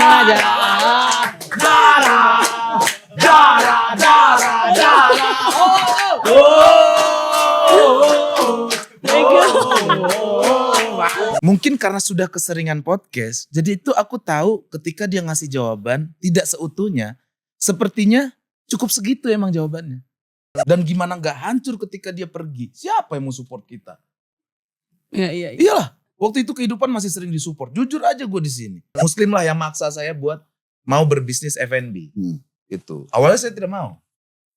aja. Mungkin karena sudah keseringan podcast, jadi itu aku tahu ketika dia ngasih jawaban tidak seutuhnya, sepertinya cukup segitu emang jawabannya. Dan gimana nggak hancur ketika dia pergi? Siapa yang mau support kita? Iya. Iyalah, waktu itu kehidupan masih sering disupport. Jujur aja gue di sini. Muslim lah yang maksa saya buat mau berbisnis F&B. Gitu. Awalnya saya tidak mau.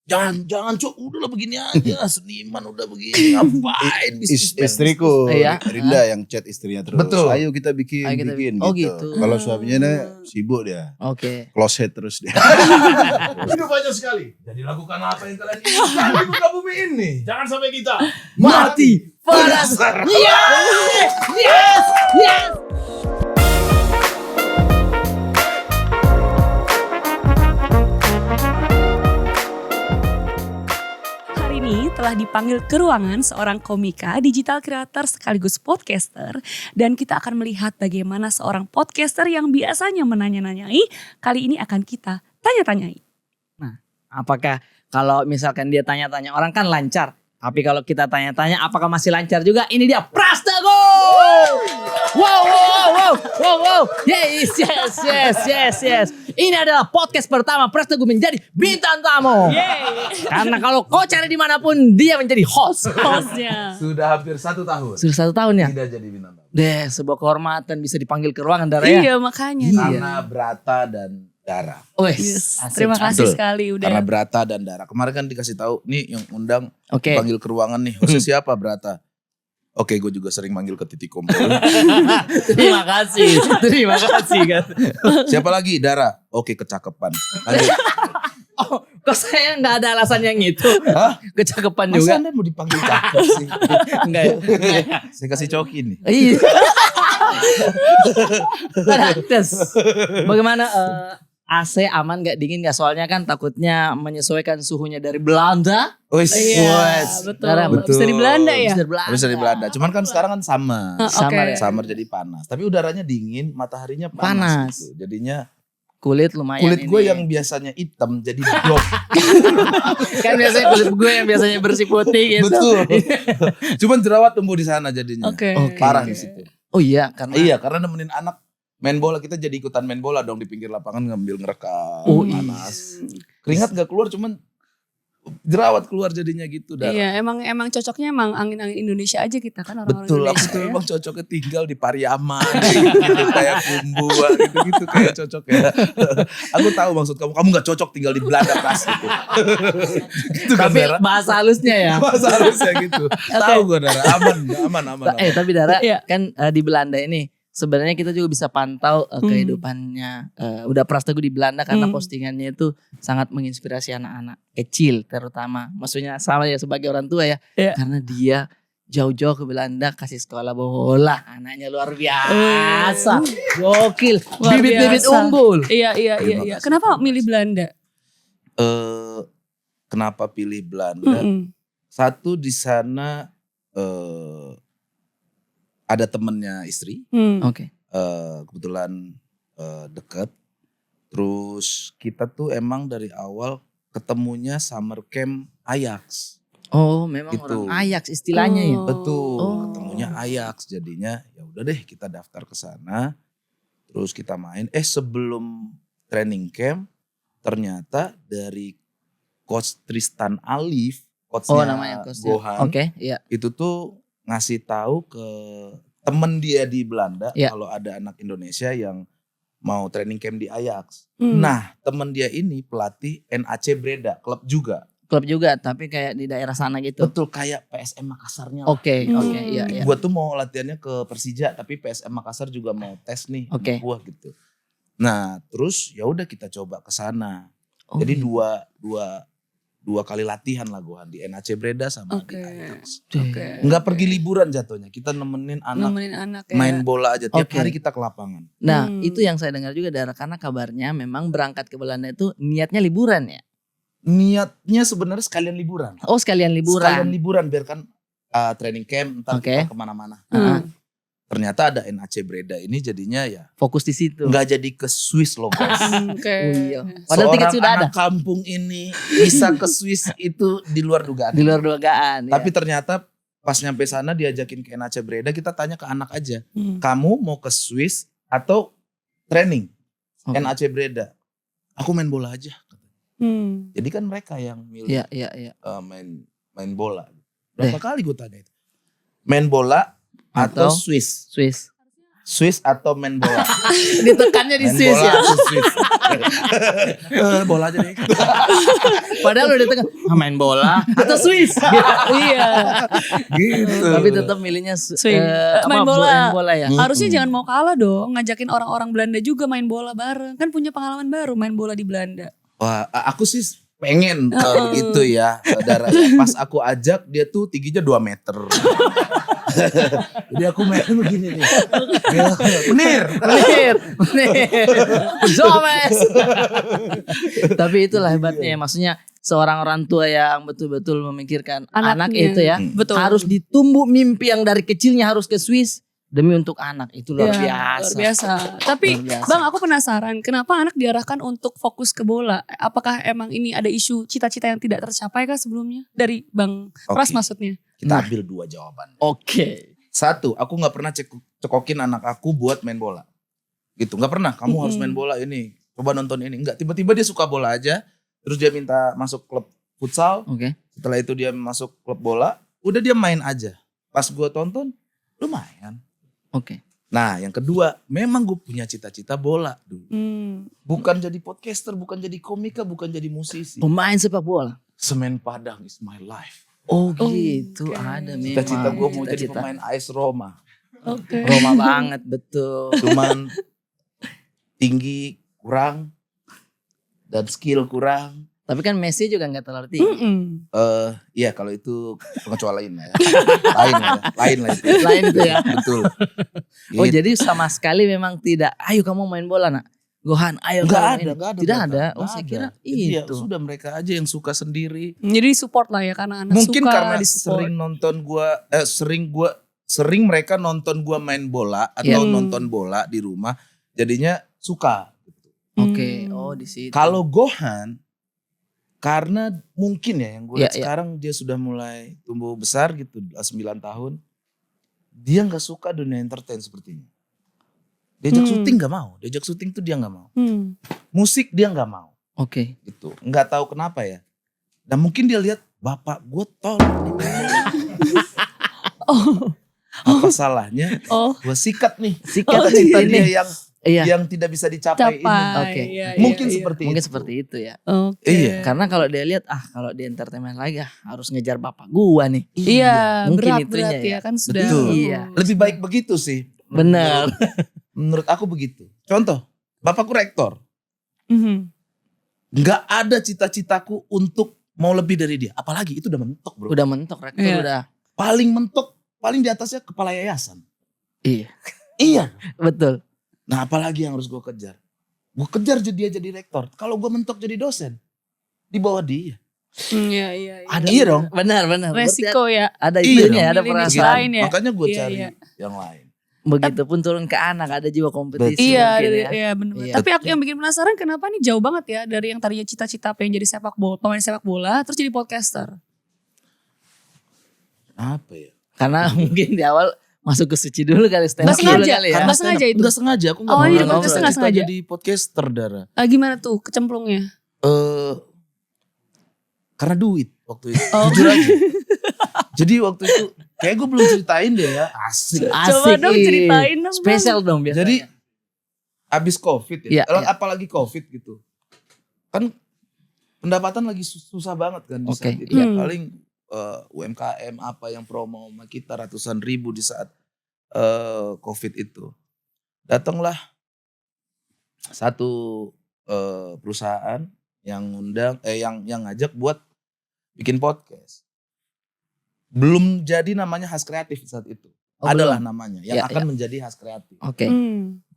Jangan cok, udahlah begini aja, seniman udah begini, ngapain bisnis Istriku Iya. Rinda yang chat istrinya terus. Betul. Ayo kita bikin. Oh, gitu. gitu. Kalau suaminya sibuk dia. Oke. Close head terus dia. Hidup aja sekali. Jadi lakukan apa yang kalian inginkan di muka bumi ini. Jangan sampai kita Mati pada dasar. Yes. Hari ini telah dipanggil ke ruangan seorang komika, digital creator sekaligus podcaster. Dan kita akan melihat bagaimana seorang podcaster yang biasanya menanya-nanyai, kali ini akan kita tanya-tanyai. Apakah kalau misalkan dia tanya-tanya orang kan lancar. Tapi kalau kita tanya-tanya apakah masih lancar juga? Ini dia Prastago! Wow. Yes. Ini adalah podcast pertama Prastago menjadi bintang tamu. Karena kalau kau cari dimanapun dia menjadi hostnya. Sudah hampir 1 tahun. Sudah 1 tahun ya? Tidak jadi bintang tamu. Deh, sebuah kehormatan bisa dipanggil ke ruangan Dara ya. Iya makanya. Karena Brata dan Dara. Yes. Terima kasih Betul. sekali udah. Karena Brata dan Dara. Kemarin kan dikasih tahu nih yang undang Oke. panggil ke ruangan nih. Hostnya siapa Brata? Oke, gue juga sering manggil ke titik kumpul. Terima kasih kan. Siapa lagi? Dara. Oke, kecakepan. Lanjut. Oh, kok saya nggak ada alasan yang itu? Hah? Kecakepan Masa juga. Anda mau dipanggil cakep sih? Enggak ya? Saya kasih coki nih. Iya. Terus, bagaimana AC aman gak dingin gak? Soalnya kan takutnya menyesuaikan suhunya dari Belanda. Wes. Iya, betul. Dara, Bisa di Belanda ya? Bisa di Belanda. Cuman kan sekarang kan summer. Summer ya? Summer jadi panas. Tapi udaranya dingin, mataharinya panas. Panas. Gitu. Jadinya Kulit lumayan kulit gue ini. yang biasanya hitam jadi drop. Kan biasanya kulit gue yang biasanya bersih putih gitu. Betul. Cuman jerawat tumbuh di sana jadinya. Oke. Parah di situ. Oh iya, karena Iya, karena nemenin anak main bola, kita jadi ikutan main bola dong di pinggir lapangan ngambil ngerekam panas. Keringat gak keluar, cuman jerawat keluar jadinya gitu. Dar. Iya, emang cocoknya emang angin-angin Indonesia aja kita kan orang-orang Betul, aku Indonesia tuh ya. emang cocoknya tinggal di Pariaman gitu, kayak Kumbu gitu kayak cocok ya. Aku tahu maksud kamu gak cocok tinggal di Belanda Pras gitu. Gitu kan, tapi Dara? bahasa halusnya ya. Masa harusnya gitu. Tahu gue Dara, aman. Tapi Dara Iya. kan di Belanda ini sebenarnya kita juga bisa pantau kehidupannya udah Prastago di Belanda karena postingannya itu sangat menginspirasi anak-anak kecil terutama. Maksudnya sama ya sebagai orang tua ya. Iya. Karena dia jauh-jauh ke Belanda kasih sekolah bola. Anaknya luar biasa. Gokil. Luar Bibit-bibit biasa. unggul. Iya. kasih. Kenapa milih Belanda? Kenapa pilih Belanda? Satu di sana ada temennya istri. Oke. Kebetulan deket. Terus kita tuh emang dari awal ketemunya summer camp Ajax. Oh, memang Gitu. orang Ajax istilahnya ya. Betul, Oh. ketemunya Ajax. Jadinya ya udah deh kita daftar ke sana. Terus kita main. Sebelum training camp ternyata dari coach Tristan Alif, coachnya Namanya coachnya. Gohan, Oke, iya. itu tuh ngasih tahu ke temen dia di Belanda Iya. kalau ada anak Indonesia yang mau training camp di Ajax. Hmm. Nah, temen dia ini pelatih NAC Breda, klub juga. Klub juga tapi kayak di daerah sana gitu. Betul, kayak PSM Makassarnya lah. Oke, iya. Gue tuh mau latihannya ke Persija, tapi PSM Makassar juga mau tes nih Oke. gua gitu. Nah, terus ya udah kita coba ke sana. Oh, Jadi gitu. dua kali latihan lah gua di NAC Breda sama Oke. di Ajax. Oke. Enggak pergi liburan jatuhnya. Kita nemenin anak Nemenin anak ya. main bola aja tiap Oke. hari kita ke lapangan. Nah, itu yang saya dengar juga Dara karena kabarnya memang berangkat ke Belanda itu niatnya liburan ya. Niatnya sebenarnya sekalian liburan. Oh, sekalian liburan. Sekalian liburan biar kan training camp ntar Oke. kita kemana-mana. Hmm. ternyata ada NAC Breda ini jadinya ya Fokus di situ. nggak jadi ke Swiss loh guys. Oke. Oh iya. Padahal tiket Seorang sudah ada. anak kampung ini bisa ke Swiss itu di luar dugaan. Di luar dugaan. Tapi ternyata pas nyampe sana diajakin ke NAC Breda, kita tanya ke anak aja, kamu mau ke Swiss atau training Oke. NAC Breda? Aku main bola aja. Jadi kan mereka yang milih Iya, iya. main bola. Berapa kali gue tanya itu? Main bola atau Atau Swiss? Swiss. Atau main bola? Ditekannya di Main Swiss bola ya. atau Swiss? Bola aja deh. Padahal udah ditekan main bola atau Swiss. Iya. Gitu. Tapi tetap milihnya Main bola. Main bola ya. Harusnya jangan mau kalah dong, ngajakin orang-orang Belanda juga main bola bareng. Kan punya pengalaman baru main bola di Belanda. Wah, aku sih pengen gitu ya, saudara. Ya. Pas aku ajak dia tuh tingginya 2 meter. Jadi aku main begini nih. Menir. Zomes. Tapi itulah hebatnya ya. Maksudnya seorang orang tua yang betul-betul memikirkan anak Anaknya. itu ya. Betul. Harus ditumbuh mimpi yang dari kecilnya harus ke Swiss demi untuk anak. Itu luar Ya, biasa. Luar biasa. Tapi Luar biasa. Bang, aku penasaran kenapa anak diarahkan untuk fokus ke bola? Apakah emang ini ada isu cita-cita yang tidak tercapai kah sebelumnya? Dari Bang Pras maksudnya. Kita ambil 2 jawaban. Oke. 1, aku gak pernah cekokin anak aku buat main bola. Gitu, gak pernah. Kamu harus main bola ini. Coba nonton ini. Enggak, tiba-tiba dia suka bola aja. Terus dia minta masuk klub futsal. Oke. Setelah itu dia masuk klub bola. Udah dia main aja. Pas gue tonton, lumayan. Oke. Nah yang kedua, memang gue punya cita-cita bola dulu. Bukan jadi podcaster, bukan jadi komika, bukan jadi musisi. Pemain sepak bola. Semen Padang is my life. Oh gitu, Oke. ada memang. Cita-cita gue mau jadi Cita-cita. pemain AS Roma. Oke. Roma banget, betul. Cuman tinggi kurang dan skill kurang. Tapi kan Messi juga nggak terlalu tinggi. Iya kalau itu pengecualian lah ya. Lain lah itu. Lain itu ya. Betul. Oh Gitu. jadi sama sekali memang tidak. Ayo kamu main bola nak. Gohan, ayo Nggak kamu ada, main. nggak ada. Tidak Bapak. ada. Oh Nggak saya ada. kira Jadi ya itu. sudah mereka aja yang suka sendiri. Jadi support lah ya karena anak Mungkin suka karena disupport. sering mereka nonton gua main bola atau nonton bola di rumah, jadinya suka. Oke. Oh di situ. Kalau Gohan, karena mungkin ya yang gue lihat Iya, iya. sekarang dia sudah mulai tumbuh besar gitu, 9 tahun, dia nggak suka dunia entertain sepertinya. Diajak syuting nggak mau, diajak syuting tuh dia nggak mau. Musik dia nggak mau, Oke. gitu. Nggak tahu kenapa ya. Dan mungkin dia lihat bapak gue tolong. Apa salahnya? Gue sikat nih. Sikat Cita-cita ini. dia Iya. yang tidak bisa dicapai ini. Oke. Iya, Mungkin iya, seperti Mungkin itu. seperti itu ya. Oke. Iya. Karena kalau dia lihat kalau di entertainment lagi harus ngejar bapak gua nih. Iya, Mungkin berat itunya ya ya. kan sudah. Betul. Iya. Lebih baik begitu sih. Benar. Menurut aku begitu. Contoh, bapakku rektor. Mhm. Nggak ada cita-citaku untuk mau lebih dari dia. Apalagi itu udah mentok bro. Udah mentok rektor Iya. udah. Paling mentok, paling di atasnya kepala yayasan. Iya. Iya. Betul. Nah apalagi yang harus gue kejar? Gue kejar dia jadi rektor. Kalau gue mentok jadi dosen, di bawah dia. Iya, iya. Ada Iya dong. Benar. Resiko ya. Ada Iya itunya, dong. ada Milih perasaan. lain ya. Makanya gue Iya, cari iya. yang lain. Begitupun turun ke anak ada jiwa kompetisi. Iya, mungkin ya. iya benar. Iya. Tapi aku yang bikin penasaran kenapa nih jauh banget ya dari yang tadinya cita-cita pengen jadi pemain sepak bola, terus jadi podcaster. Apa ya? Karena mungkin di awal masuk ke suci dulu kali stand up Nggak dulu sengaja, kali ya. karena nggak sengaja itu. Nggak sengaja. Aku nggak Oh, mau jadi nggak podcaster nggak cita-cita sengaja? jadi podcaster, Dara. Gimana tuh kecemplungnya? Karena duit waktu itu. Oh. Jujur aja. Jadi waktu itu kayak gue belum ceritain deh ya. Asik. Coba dong ih. ceritain dong, Spesial dong biasanya. Jadi abis COVID ya. Iya, iya. Apalagi COVID gitu. Kan pendapatan lagi susah banget kan di Oke, saat itu. iya. Paling UMKM apa yang promo sama kita ratusan ribu di saat COVID itu. Datanglah satu perusahaan yang ngundang yang ngajak buat bikin podcast. Belum jadi namanya Has Kreatif saat itu. Oh, Adalah belum. namanya yang Ya, akan ya. menjadi Has Kreatif. Oke.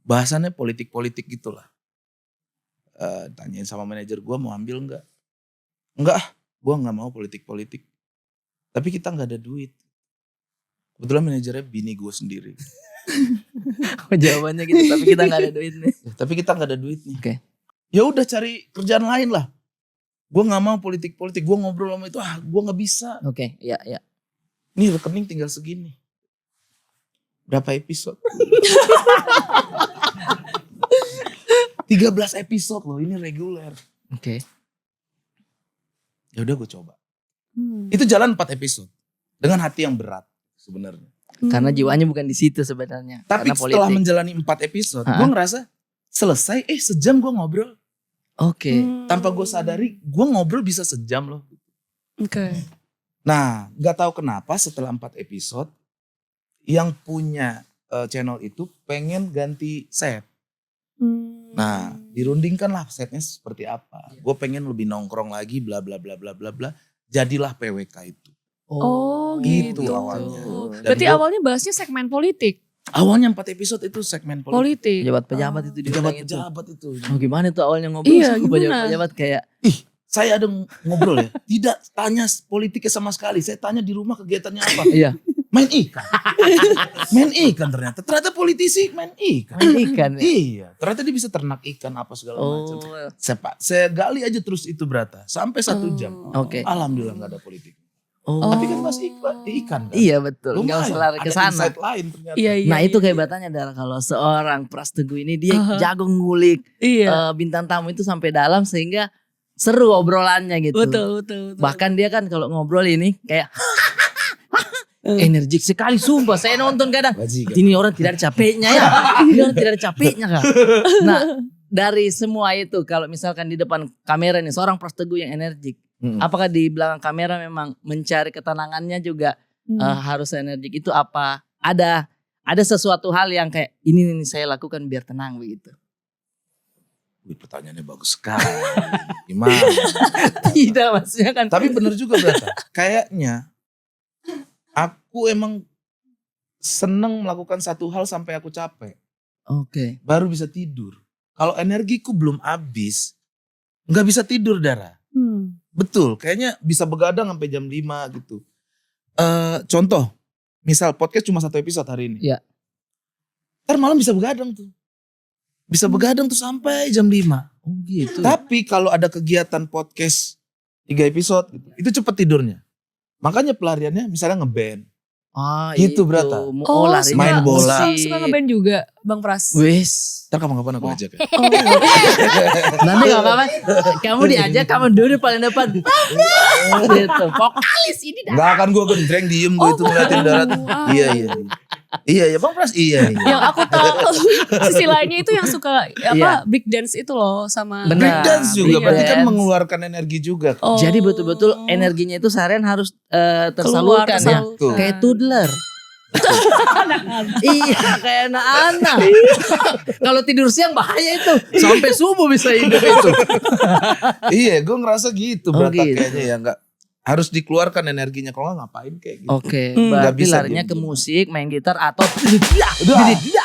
Bahasannya politik-politik gitulah. Tanyain sama manajer gue mau ambil nggak? Enggak, gue nggak mau politik-politik. Tapi kita nggak ada duit. Kebetulan manajernya bini gue sendiri. Jawabannya gitu, tapi kita nggak ada duit nih. Tapi kita nggak ada duit nih. Oke. Ya udah cari kerjaan lain lah. Gue nggak mau politik. Gue ngobrol sama itu, gue nggak bisa. Oke, iya. Nih rekening tinggal segini. Berapa episode? 13 episode loh, ini reguler. Oke. Ya udah gue coba. Itu jalan 4 episode dengan hati yang berat sebenarnya. Karena jiwanya bukan di situ sebenarnya. Tapi karena setelah politik. menjalani 4 episode, gue ngerasa selesai. Sejam gue ngobrol. Oke. Tanpa gue sadari, gue ngobrol bisa sejam loh. Oke. Nah, nggak tahu kenapa setelah 4 episode, yang punya channel itu pengen ganti set. Nah, dirundingkan lah setnya seperti apa. Gue pengen lebih nongkrong lagi, bla bla bla bla bla bla. Jadilah PWK itu. Oh gitu. Gitu awalnya. Berarti Dan awalnya bahasnya segmen politik. awalnya 4 episode itu segmen politik. Pejabat-pejabat itu diundang itu. Pejabat-pejabat itu. Oh, gimana tuh awalnya ngobrol Iya, sama gimana? pejabat-pejabat kayak Saya ada ngobrol ya. Tidak tanya politiknya sama sekali. Saya tanya di rumah kegiatannya apa. iya, Main ikan. Main ikan ternyata. Ternyata politisi main ikan. main ikan. Ya? Iya. Ternyata dia bisa ternak ikan apa segala macam. Saya gali aja terus itu Brata. Sampai 1 jam. Oke. Alhamdulillah gak ada politik. Oh. Tapi kan masih ikan kan. Iya betul. Lumayan. Enggak usah lari ke Ada sana. insight lain ternyata. Iya. Nah itu kehebatannya adalah kalau seorang Pras Teguh ini dia jago ngulik Iya. bintang tamu itu sampai dalam sehingga seru obrolannya gitu. Betul. Bahkan dia kan kalau ngobrol ini kayak energik sekali sumpah. Saya nonton kadang. Bajingan. Ini orang tidak ada capeknya ya. Ini orang tidak ada capeknya kan. Nah dari semua itu kalau misalkan di depan kamera nih seorang Pras Teguh yang energik. Apakah di belakang kamera memang mencari ketenangannya juga harus energik itu apa? Ada sesuatu hal yang kayak ini saya lakukan biar tenang begitu. Wih, pertanyaannya bagus sekali. Gimana? Tidak maksudnya kan. Tapi bener juga Brata. Kayaknya aku emang seneng melakukan satu hal sampai aku capek. Oke. Baru bisa tidur. Kalau energiku belum habis, nggak bisa tidur Dara. Betul, kayaknya bisa begadang sampai jam 5 gitu. Contoh, misal podcast cuma 1 episode hari ini. Iya. Ntar malam bisa begadang tuh. Bisa begadang tuh sampai jam 5. Oh gitu. Tapi kalau ada kegiatan podcast 3 episode gitu, itu cepet tidurnya. Makanya pelariannya misalnya ngeband. Ah, Gitu, itu. Brata. Oh, lari main bola. Suka ngeband juga Bang Pras. Wis. Ntar kapan-kapan aku ajak ya. Nanti gak apa-apa. Kamu diajak, kamu duduk paling depan. Gitu. Vokalis ini dah. Gak akan gue gendreng diem gue itu ngeliatin darat. Iya Bang Pras iya. Yang aku tahu sisi lainnya itu yang suka break dance itu loh sama Benar. Break dance juga break berarti kan dance. mengeluarkan energi juga. Oh. Jadi betul-betul energinya itu seharian harus tersalurkan ya. tersalurkan. Kayak toddler. Iya kayak anak-anak. Kalau tidur siang bahaya itu. Sampai subuh bisa hidup itu. Iya gue ngerasa gitu Oh, Brata gitu. kayaknya ya nggak harus dikeluarkan energinya kalau nggak ngapain kayak gitu. Oke, Nggak berarti bisa larinya ke diem-diem. musik, main gitar atau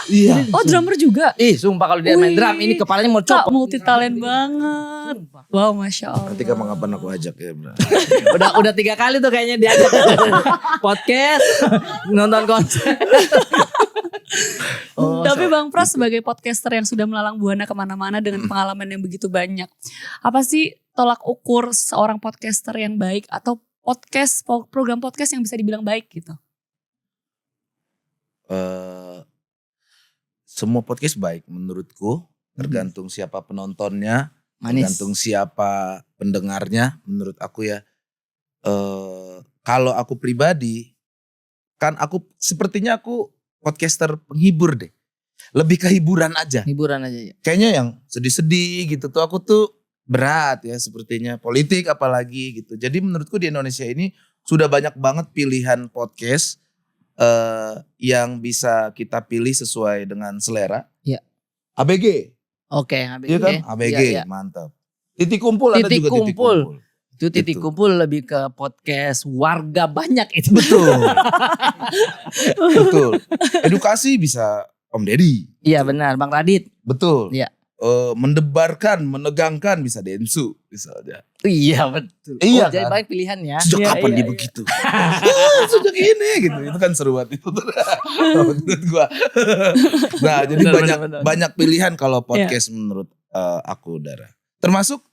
Iya. Oh drummer juga. sumpah kalau dia main Wih. drum ini kepalanya mau Kak copot. multi talent banget. Wow Masya Allah. Nanti kapan-kapan aku ajak ya Bro. udah 3 kali tuh kayaknya diajak podcast, nonton konser. Tapi Bang Pras sebagai podcaster yang sudah melalang buana kemana-mana dengan pengalaman yang begitu banyak. Apa sih tolak ukur seorang podcaster yang baik atau program podcast yang bisa dibilang baik gitu? Semua podcast baik menurutku, tergantung siapa penontonnya, Manis. tergantung siapa pendengarnya. Menurut aku ya, kalau aku pribadi, kan sepertinya aku podcaster penghibur deh, lebih ke hiburan aja. Hiburan aja ya. Kayaknya yang sedih-sedih gitu tuh aku tuh berat ya sepertinya, politik apalagi gitu. Jadi menurutku di Indonesia ini sudah banyak banget pilihan podcast yang bisa kita pilih sesuai dengan selera. Iya. ABG, Oke, ABG. iya kan? ABG, Iya, iya. mantap. Titik kumpul ada Titik juga titik kumpul. kumpul. Itu titik Gitu. kumpul lebih ke podcast warga banyak itu. Betul. Betul. Edukasi bisa Om Deddy. Iya benar, Bang Radit. Betul. Iya. mendebarkan, menegangkan bisa Densu misalnya. Iya betul. Iya, Jadi kan? banyak pilihan ya. Sejak Iya, kapan iya, dia iya. begitu? Sejak ini gitu. Itu kan seru banget itu. Menurut gua. Nah, jadi Benar. banyak pilihan kalau podcast menurut aku, Dara. Termasuk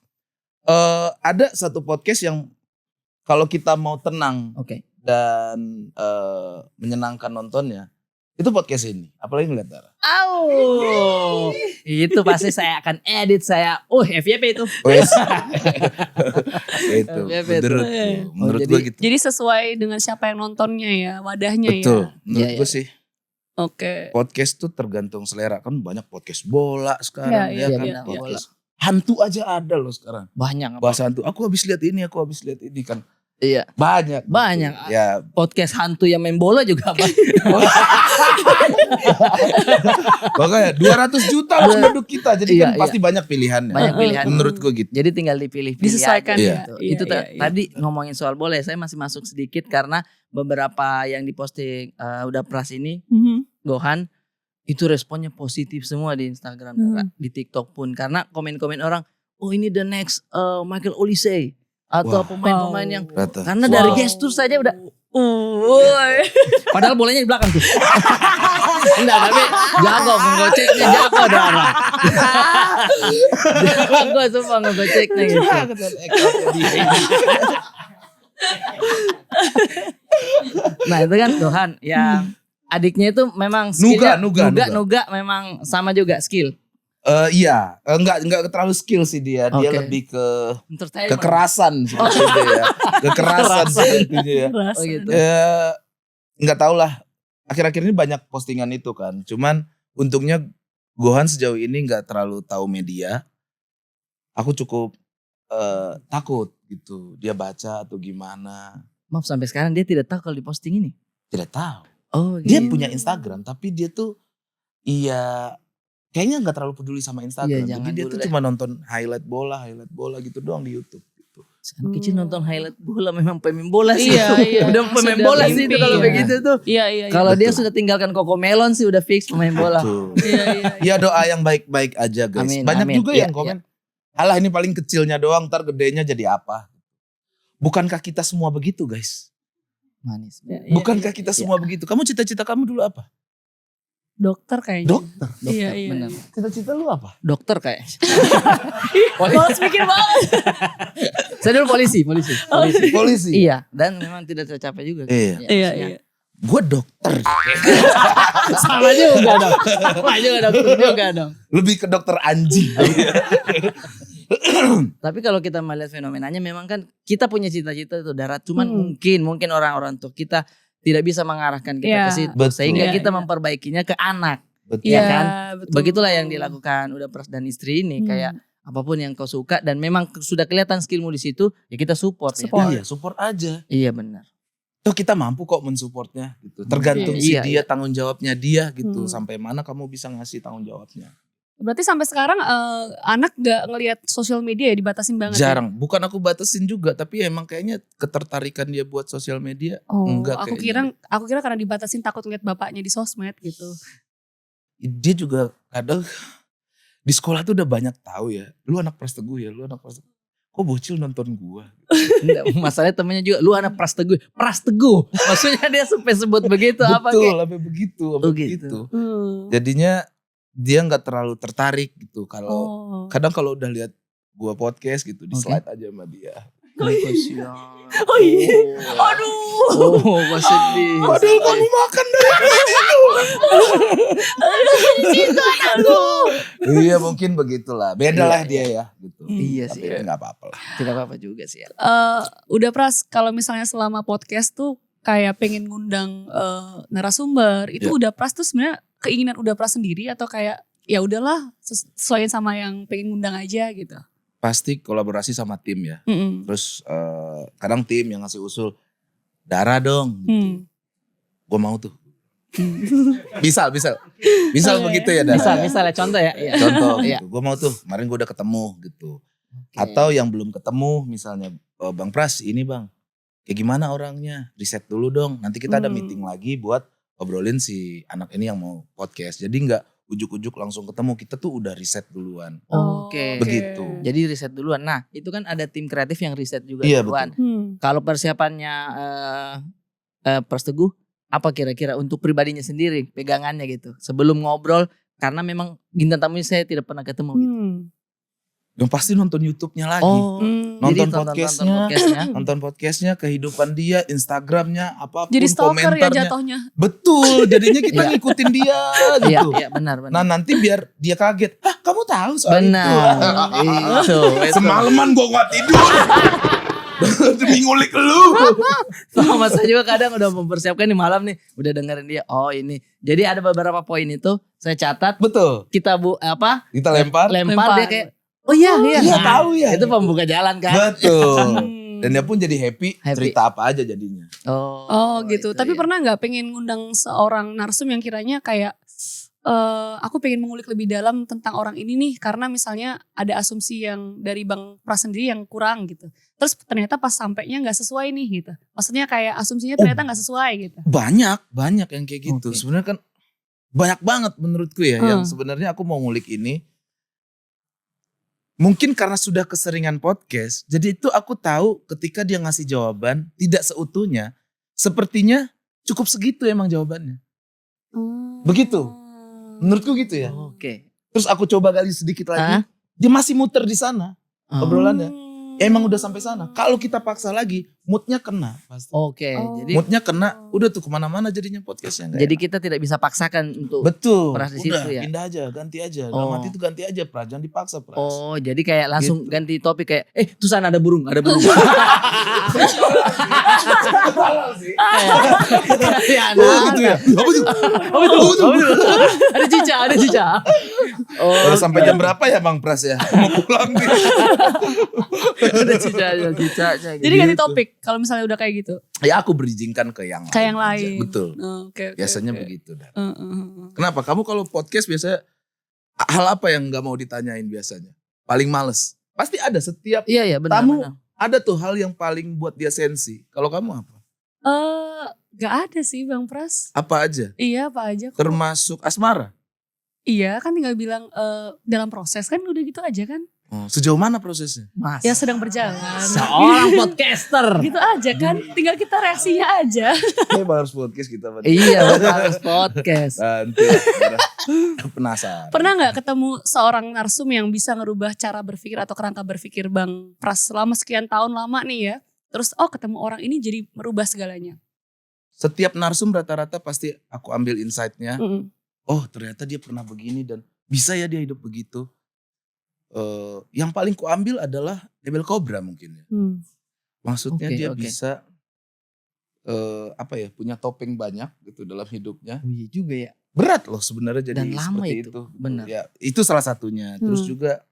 ada satu podcast yang kalau kita mau tenang Oke. dan menyenangkan nontonnya, itu podcast ini. Apalagi ngeliat Dara. Itu pasti saya akan edit saya. FYP itu. Wes. Itu FYP itu. menurut jadi- gua gitu. Jadi sesuai dengan siapa yang nontonnya ya, wadahnya Betul. ya. Menurut Iya, gua iya. sih Oke. podcast tuh tergantung selera. Kan banyak podcast bola sekarang Iya, ya kan. iya, Podcast hantu aja ada loh sekarang. Banyak. Bahasa hantu. Aku habis lihat ini kan. Iya. Banyak. Banyak. Gitu. Ya, Podcast hantu yang main bola juga banyak. makanya 200 juta loh penduduk kita. Jadi Iya, kan pasti banyak pilihannya. Banyak pilihan. Menurut gua gitu. Jadi tinggal dipilih. Disesuaikan ya. Itu Iya, iya. tadi ngomongin soal bola, saya masih masuk sedikit karena beberapa yang diposting udah pras ini Mhm. Gohan itu responnya positif semua di Instagram, Dara. Di TikTok pun karena komen-komen orang, oh ini the next Michael Olise atau Wah. pemain-pemain yang Rata. karena dari Wow. gestur saja udah Woi. padahal bolanya di belakang tuh. Enggak, tapi jago menggoceknya jago Dara. Jago semua menggoceknya gitu. Nah itu kan Gohan yang adiknya itu memang skillnya Nuga. memang sama juga skill. Iya, enggak terlalu skill sih dia. Dia Oke. lebih ke Entertainment. kekerasan seperti dia ya. Kekerasan sepertinya ya. Oh gitu. Nggak tahu lah. Akhir-akhir ini banyak postingan itu kan. Cuman untungnya Gohan sejauh ini nggak terlalu tahu media. Aku cukup takut gitu. Dia baca atau gimana. Maaf sampai sekarang dia tidak tahu kalau di posting ini. Tidak tahu. Oh Dia gitu. punya Instagram tapi dia tuh kayaknya nggak terlalu peduli sama Instagram. Iya, jangan Jadi dia dulu tuh deh. cuma nonton highlight bola gitu doang di YouTube. Gitu. Sekarang kecil nonton highlight bola memang pemain bola sih. Iya, iya. Udah pemain Sudah bola sih itu mimpi, kalau ya. begitu tuh. Iya, iya. Kalau dia Betul. sudah tinggalkan Cocomelon sih udah fix pemain bola. Betul. Iya, iya. Ya doa yang baik-baik aja guys. Amin, Banyak amin. juga Iya, yang komen. Alah ini paling kecilnya doang, ntar gedenya jadi apa? Bukankah kita semua begitu guys? Manis. Iya, iya, Bukankah iya. kita semua begitu? Kamu cita-cita kamu dulu apa? Dokter kayaknya. Dokter. Iya, iya. Benar. Cita-cita lu apa? Dokter kayak. Balas mikir banget. Saya dulu polisi. Polisi. Iya, dan memang tidak tercapai juga. Iya. Iya, iya. Gue dokter. Sama juga dong. Sama juga dokter juga dong. Lebih ke dokter anjing. Tapi kalau kita melihat fenomenanya memang kan kita punya cita-cita itu darat. Cuman mungkin orang-orang tua kita tidak bisa mengarahkan kita Iya. ke situ. Betul. Sehingga Iya, kita iya. memperbaikinya ke anak. Betul. Iya kan? betul. Begitulah yang dilakukan udah pras dan istri ini. Kayak apapun yang kau suka dan memang sudah kelihatan skillmu di situ, ya kita support. Support. Iya, support aja. Iya benar. Tuh kita mampu kok mensupportnya gitu. Tergantung Iya, si dia, tanggung jawabnya dia gitu. Hmm. Sampai mana kamu bisa ngasih tanggung jawabnya. Berarti sampai sekarang anak gak ngelihat sosial media ya, dibatasin banget. Ya? Jarang. Bukan aku batasin juga, tapi emang kayaknya ketertarikan dia buat sosial media Oh, enggak aku kayaknya. kira karena dibatasin takut ngeliat bapaknya di sosmed gitu. Dia juga kadang di sekolah tuh udah banyak tahu ya. Lu anak Pras Teguh ya, lu anak Pras Teguh. Kok bocil nonton gua? Enggak, masalahnya temennya juga lu anak Pras Teguh. Maksudnya dia sampai sebut begitu apa Betul, kayak. sampai begitu, sampai Oh, begitu. gitu. Jadinya dia nggak terlalu tertarik gitu. Kalau Oh. kadang kalau udah lihat gua podcast gitu, di Oke. slide aja sama dia. Kasihan. Oh iya. Oh. Aduh. Oh, kok sedih. Padahal kamu makan dari Aduh. Iya mungkin begitulah. Beda lah dia ya gitu. Iya Tapi sih. ya nggak apa-apa lah. Tidak apa-apa juga sih ya. Udah Pras, kalau misalnya selama podcast tuh kayak pengen ngundang narasumber, itu Ya. udah Pras tuh sebenarnya keinginan udah Pras sendiri atau kayak ya udahlah sesuaiin sama yang pengen ngundang aja gitu. Pasti kolaborasi sama tim ya. Mm-mm. Terus kadang tim yang ngasih usul, Dara dong. Hmm. Gue mau tuh. Bisa begitu ya Dara. Misalnya contoh ya. Iya. Contoh Iya. gitu. Gue mau tuh, kemarin gue udah ketemu gitu. Oke. Atau yang belum ketemu misalnya, Bang Pras ini Bang, kayak gimana orangnya? Riset dulu dong. Nanti kita ada meeting lagi buat ngobrolin si anak ini yang mau podcast. Jadi nggak ujuk-ujuk langsung ketemu, kita tuh udah riset duluan. Oke. Begitu. Jadi riset duluan. Nah, itu kan ada tim kreatif yang riset juga Iya, duluan. Hmm. Kalau persiapannya Pras Teguh, apa kira-kira untuk pribadinya sendiri, pegangannya gitu, sebelum ngobrol, karena memang bintang tamunya saya tidak pernah ketemu gitu. Yang pasti nonton YouTube-nya lagi. Oh, Nonton jadi podcastnya. podcastnya. Nonton podcastnya, kehidupan dia, Instagramnya, apapun, Jadi stalker ya komentarnya. jatuhnya. Betul, jadinya kita Iya. ngikutin dia Iya, gitu. iya benar. Nah nanti biar dia kaget, hah kamu tahu soal Benar. itu? Itu. Semalaman gua gak tidur. Demi ngulik lu. Sama saya juga kadang udah mempersiapkan di malam nih, udah dengerin dia. Oh ini. Jadi ada beberapa poin itu saya catat, Betul. kita Kita lempar. lempar dia kayak, oh iya iya. Iya, Nah, tahu ya. Itu pembuka jalan kan. Betul. Hmm. Dan dia pun jadi happy, Happy. cerita apa aja jadinya. Oh gitu. itu Tapi ya. pernah nggak pengen ngundang seorang narsum yang kiranya kayak aku pengen mengulik lebih dalam tentang orang ini nih karena misalnya ada asumsi yang dari Bang Pras sendiri yang kurang gitu. Terus ternyata pas sampainya nggak sesuai nih gitu. Maksudnya kayak asumsinya ternyata nggak sesuai gitu. Banyak yang kayak gitu. Oke. Sebenarnya kan banyak banget menurutku ya Hmm. yang sebenarnya aku mau ngulik ini. Mungkin karena sudah keseringan podcast, jadi itu aku tahu ketika dia ngasih jawaban tidak seutuhnya, sepertinya cukup segitu emang jawabannya. Begitu. Menurutku gitu ya. Oke. Terus aku coba gali sedikit lagi, Hah? dia masih muter di sana obrolannya. Hmm. Emang udah sampai sana. Kalau kita paksa lagi, moodnya kena pasti. Oke. Oh. Jadi Moodnya kena, udah tuh kemana-mana jadinya podcastnya. nggak jadi enak. kita tidak bisa paksakan untuk Betul. Pras di Udah situ ya? pindah aja, ganti aja. Dalam Oh. hati itu ganti aja, Pras. Jangan dipaksa, Pras. Oh, jadi kayak langsung Gitu. ganti topik kayak tuh sana ada burung, ada burung. Ya, Oh gitu ya. Apa tuh? Ada cicak, ada cicak. Oh, sampai jam berapa ya Bang Pras ya? Mau pulang nih. Ada cicaknya. Jadi ganti topik kalau misalnya udah kayak gitu. Ya aku berizinkan ke yang Kayak yang aja. lain. Betul. Oke. Biasanya oke. begitu. Dan. Heeh. Kenapa? Kamu kalau podcast biasanya hal apa yang nggak mau ditanyain biasanya? Paling males. Pasti ada setiap Iya iya benar. tamu benar. ada tuh hal yang paling buat dia sensi. Kalau kamu apa? Gak ada sih Bang Pras. Apa aja? Iya apa aja kok. Termasuk asmara. Iya kan tinggal bilang dalam proses kan udah gitu aja kan. Oh, sejauh mana prosesnya? Mas. Ya sedang berjalan. Seorang podcaster. Gitu aja kan. Tinggal kita reaksinya aja. Harus podcast kita. Iya, benar, harus podcast. Nanti penasaran. Pernah nggak ketemu seorang narsum yang bisa ngerubah cara berpikir atau kerangka berpikir Bang Pras selama sekian tahun lama nih ya. Terus ketemu orang ini jadi merubah segalanya. Setiap narsum rata-rata pasti aku ambil insight-nya. Mm-mm. Oh ternyata dia pernah begini dan bisa ya dia hidup begitu. Yang paling kuambil adalah Abel Cobra mungkin ya. Maksudnya Oke, dia oke. bisa punya topeng banyak gitu dalam hidupnya. Oh iya juga ya. Berat loh sebenarnya jadi Dan lama seperti itu, itu. benar. Ya, itu salah satunya. Terus juga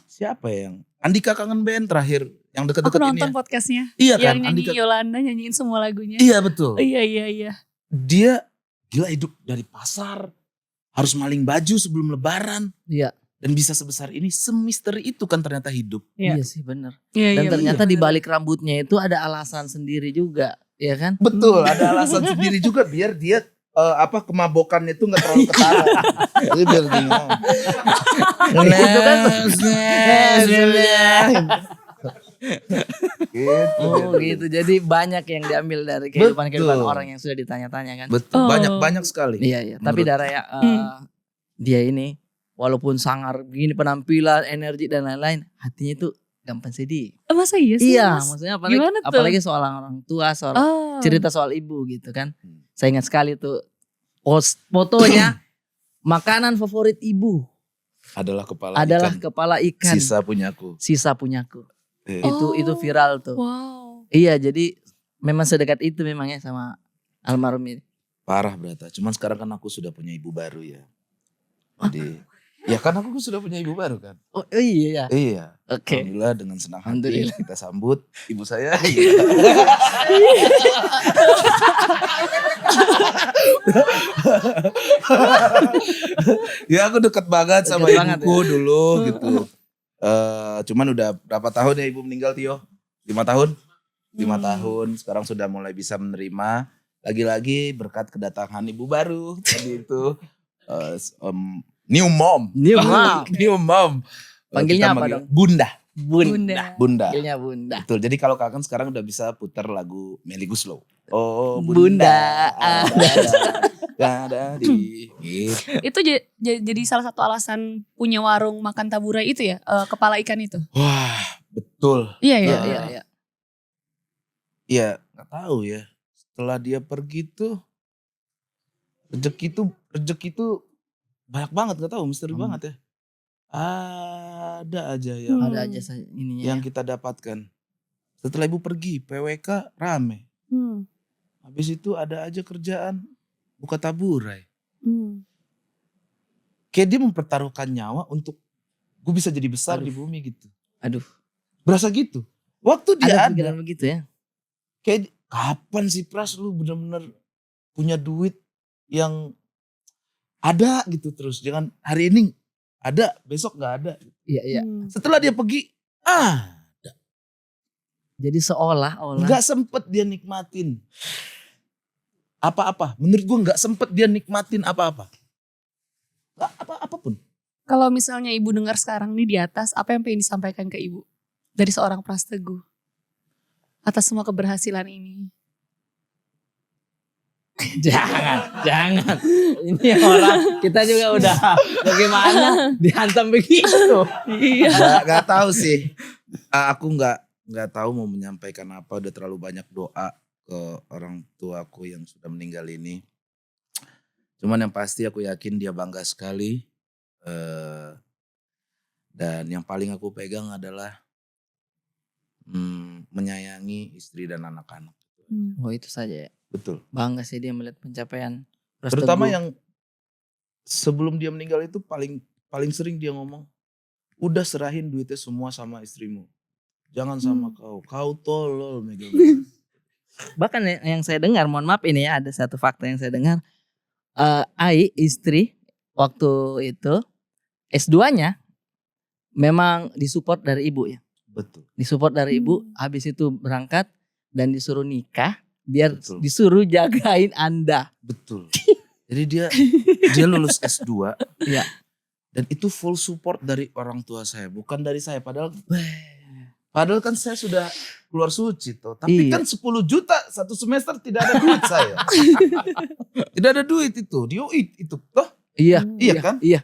siapa ya yang Andika Kangen Band terakhir yang Aku deket-deket ini. nonton Ya. podcastnya. Iya kan Yang nyanyi Andika. Yolanda nyanyiin semua lagunya. Iya betul. Iya. Dia gila hidup dari pasar, harus maling baju sebelum lebaran. Iya. Dan bisa sebesar ini, semisteri itu kan ternyata hidup. Iya. Iya sih benar. Iya, Dan iya, ternyata bener. di balik rambutnya itu ada alasan sendiri juga, ya kan? Betul, ada alasan sendiri juga biar dia kemabokannya itu nggak terlalu ketara. Jadi biar dia Itu kan gitu. Oh gitu. Jadi banyak yang diambil dari kehidupan orang yang sudah ditanya-tanya kan. Betul, Oh. banyak sekali. Iya iya. Tapi Menurut- Dara ya dia ini walaupun sangar begini penampilan, energi dan lain-lain, hatinya itu gampang sedih. Masa iya sih? Iya, Mas? maksudnya apalagi, Gimana tuh? apalagi soal orang tua, soal Oh. cerita soal ibu gitu kan. Saya ingat sekali tuh post fotonya makanan favorit ibu Adalah kepala adalah ikan. kepala ikan. Sisa punyaku. Sisa punyaku. Eh, Itu viral tuh. Wow. Iya, jadi memang sedekat itu memang ya sama almarhum ini. Parah berata. Cuman sekarang kan aku sudah punya ibu baru ya. Jadi ya kan aku sudah punya ibu baru kan. Oh iya ya. Iya. Oke. Alhamdulillah dengan senang hati Alhamdulillah. kita sambut ibu saya. Ya aku dekat banget sama Dekat banget ibuku dulu gitu. Cuman udah berapa tahun ya ibu meninggal Tio? 5 tahun? 5 tahun. Sekarang sudah mulai bisa menerima. Lagi-lagi berkat kedatangan ibu baru tadi itu. New mom. New mom. New mom. Panggilnya Kita apa manggil dong? Bunda. Bunda. Bunda. Panggilnya Bunda. Betul. Jadi kalau kakak sekarang udah bisa putar lagu Melly Goeslaw. Oh Bunda. ada di. Gitu. Itu jadi salah satu alasan punya warung makan tabura itu ya, kepala ikan itu. Wah, betul. Iya iya. Iya, iya. iya. Ya nggak tahu ya. Setelah dia pergi tuh rezeki tuh banyak banget, nggak tahu, misteri banget ya. Ada aja yang Ada aja ininya. yang kita dapatkan. Setelah ibu pergi, PWK rame. Habis itu ada aja kerjaan buka taburai. Kayak dia mempertaruhkan nyawa untuk gue bisa jadi besar di bumi gitu. Aduh. Berasa gitu. Waktu dia Ada ada, pikiran begitu ya. kayak kapan sih Pras lu bener-bener punya duit yang ada gitu terus. Jangan hari ini ada, besok gak ada. Iya, iya. Setelah dia pergi, Jadi seolah-olah. gak sempet dia nikmatin apa-apa. Menurut gue gak sempet dia nikmatin apa-apa. Gak apapun. Kalau misalnya ibu dengar sekarang nih di atas, apa yang pengen disampaikan ke ibu dari seorang Pras Teguh atas semua keberhasilan ini? Jangan. Ini orang kita juga udah bagaimana dihantam begitu. Iya. Gak tahu sih. Aku gak tahu mau menyampaikan apa. Udah terlalu banyak doa ke orang tuaku yang sudah meninggal ini. Cuman yang pasti aku yakin dia bangga sekali. Dan yang paling aku pegang adalah menyayangi istri dan anak-anak. Oh itu saja ya. Betul. Bangga sih dia melihat pencapaian Pras Terutama Teguh. yang sebelum dia meninggal itu paling sering dia ngomong, udah serahin duitnya semua sama istrimu. Jangan sama kau. Kau tolol megang. Bahkan yang saya dengar, mohon maaf ini ya, ada satu fakta yang saya dengar. Ai istri waktu itu S2-nya memang disupport dari ibu ya. Betul. Disupport dari ibu, habis itu berangkat dan disuruh nikah biar Betul. disuruh jagain Anda. Betul. Jadi dia lulus S2. Iya. Dan itu full support dari orang tua saya, bukan dari saya. Padahal kan saya sudah keluar suci tuh. Tapi Iya. kan 10 juta satu semester tidak ada duit saya. Tidak ada duit itu. Dia itu toh. Iya. Iya kan? Iya.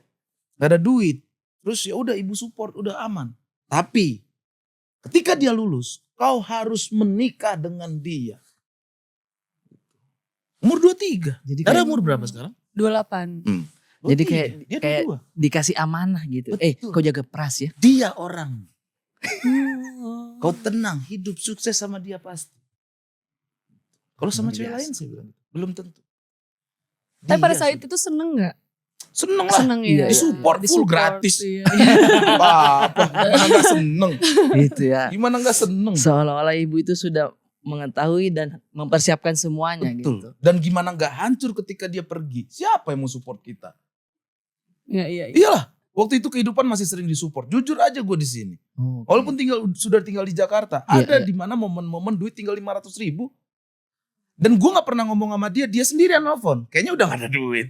Gak ada duit. Terus ya udah ibu support, udah aman. Tapi ketika dia lulus, kau harus menikah dengan dia. Umur 23. Jadi Ada kayak, umur berapa sekarang? 28. Jadi 23. Dia kayak 22. dikasih amanah gitu. Betul. Kau jaga Pras ya. Dia orang. Kau tenang, hidup sukses sama dia pasti. Kalau sama Luar cewek biasa. lain sih bilang, belum tentu. Tapi pada Dia saat sudah. itu seneng gak? Seneng lah. Seneng Iya, ya. disupport, full gratis. Iya. Apa? Gimana gak seneng? Gitu ya. Gimana gak seneng? Seolah-olah ibu itu sudah mengetahui dan mempersiapkan semuanya Betul. gitu. Dan gimana gak hancur ketika dia pergi? Siapa yang mau support kita? Iya, iya. Iyalah. Waktu itu kehidupan masih sering disupport. Jujur aja gue di sini. Oh, Walaupun sudah tinggal di Jakarta, Iya, ada iya. di mana momen-momen duit tinggal 500.000. Dan gue gak pernah ngomong sama dia sendirian nelfon. Kayaknya udah gak ada duit.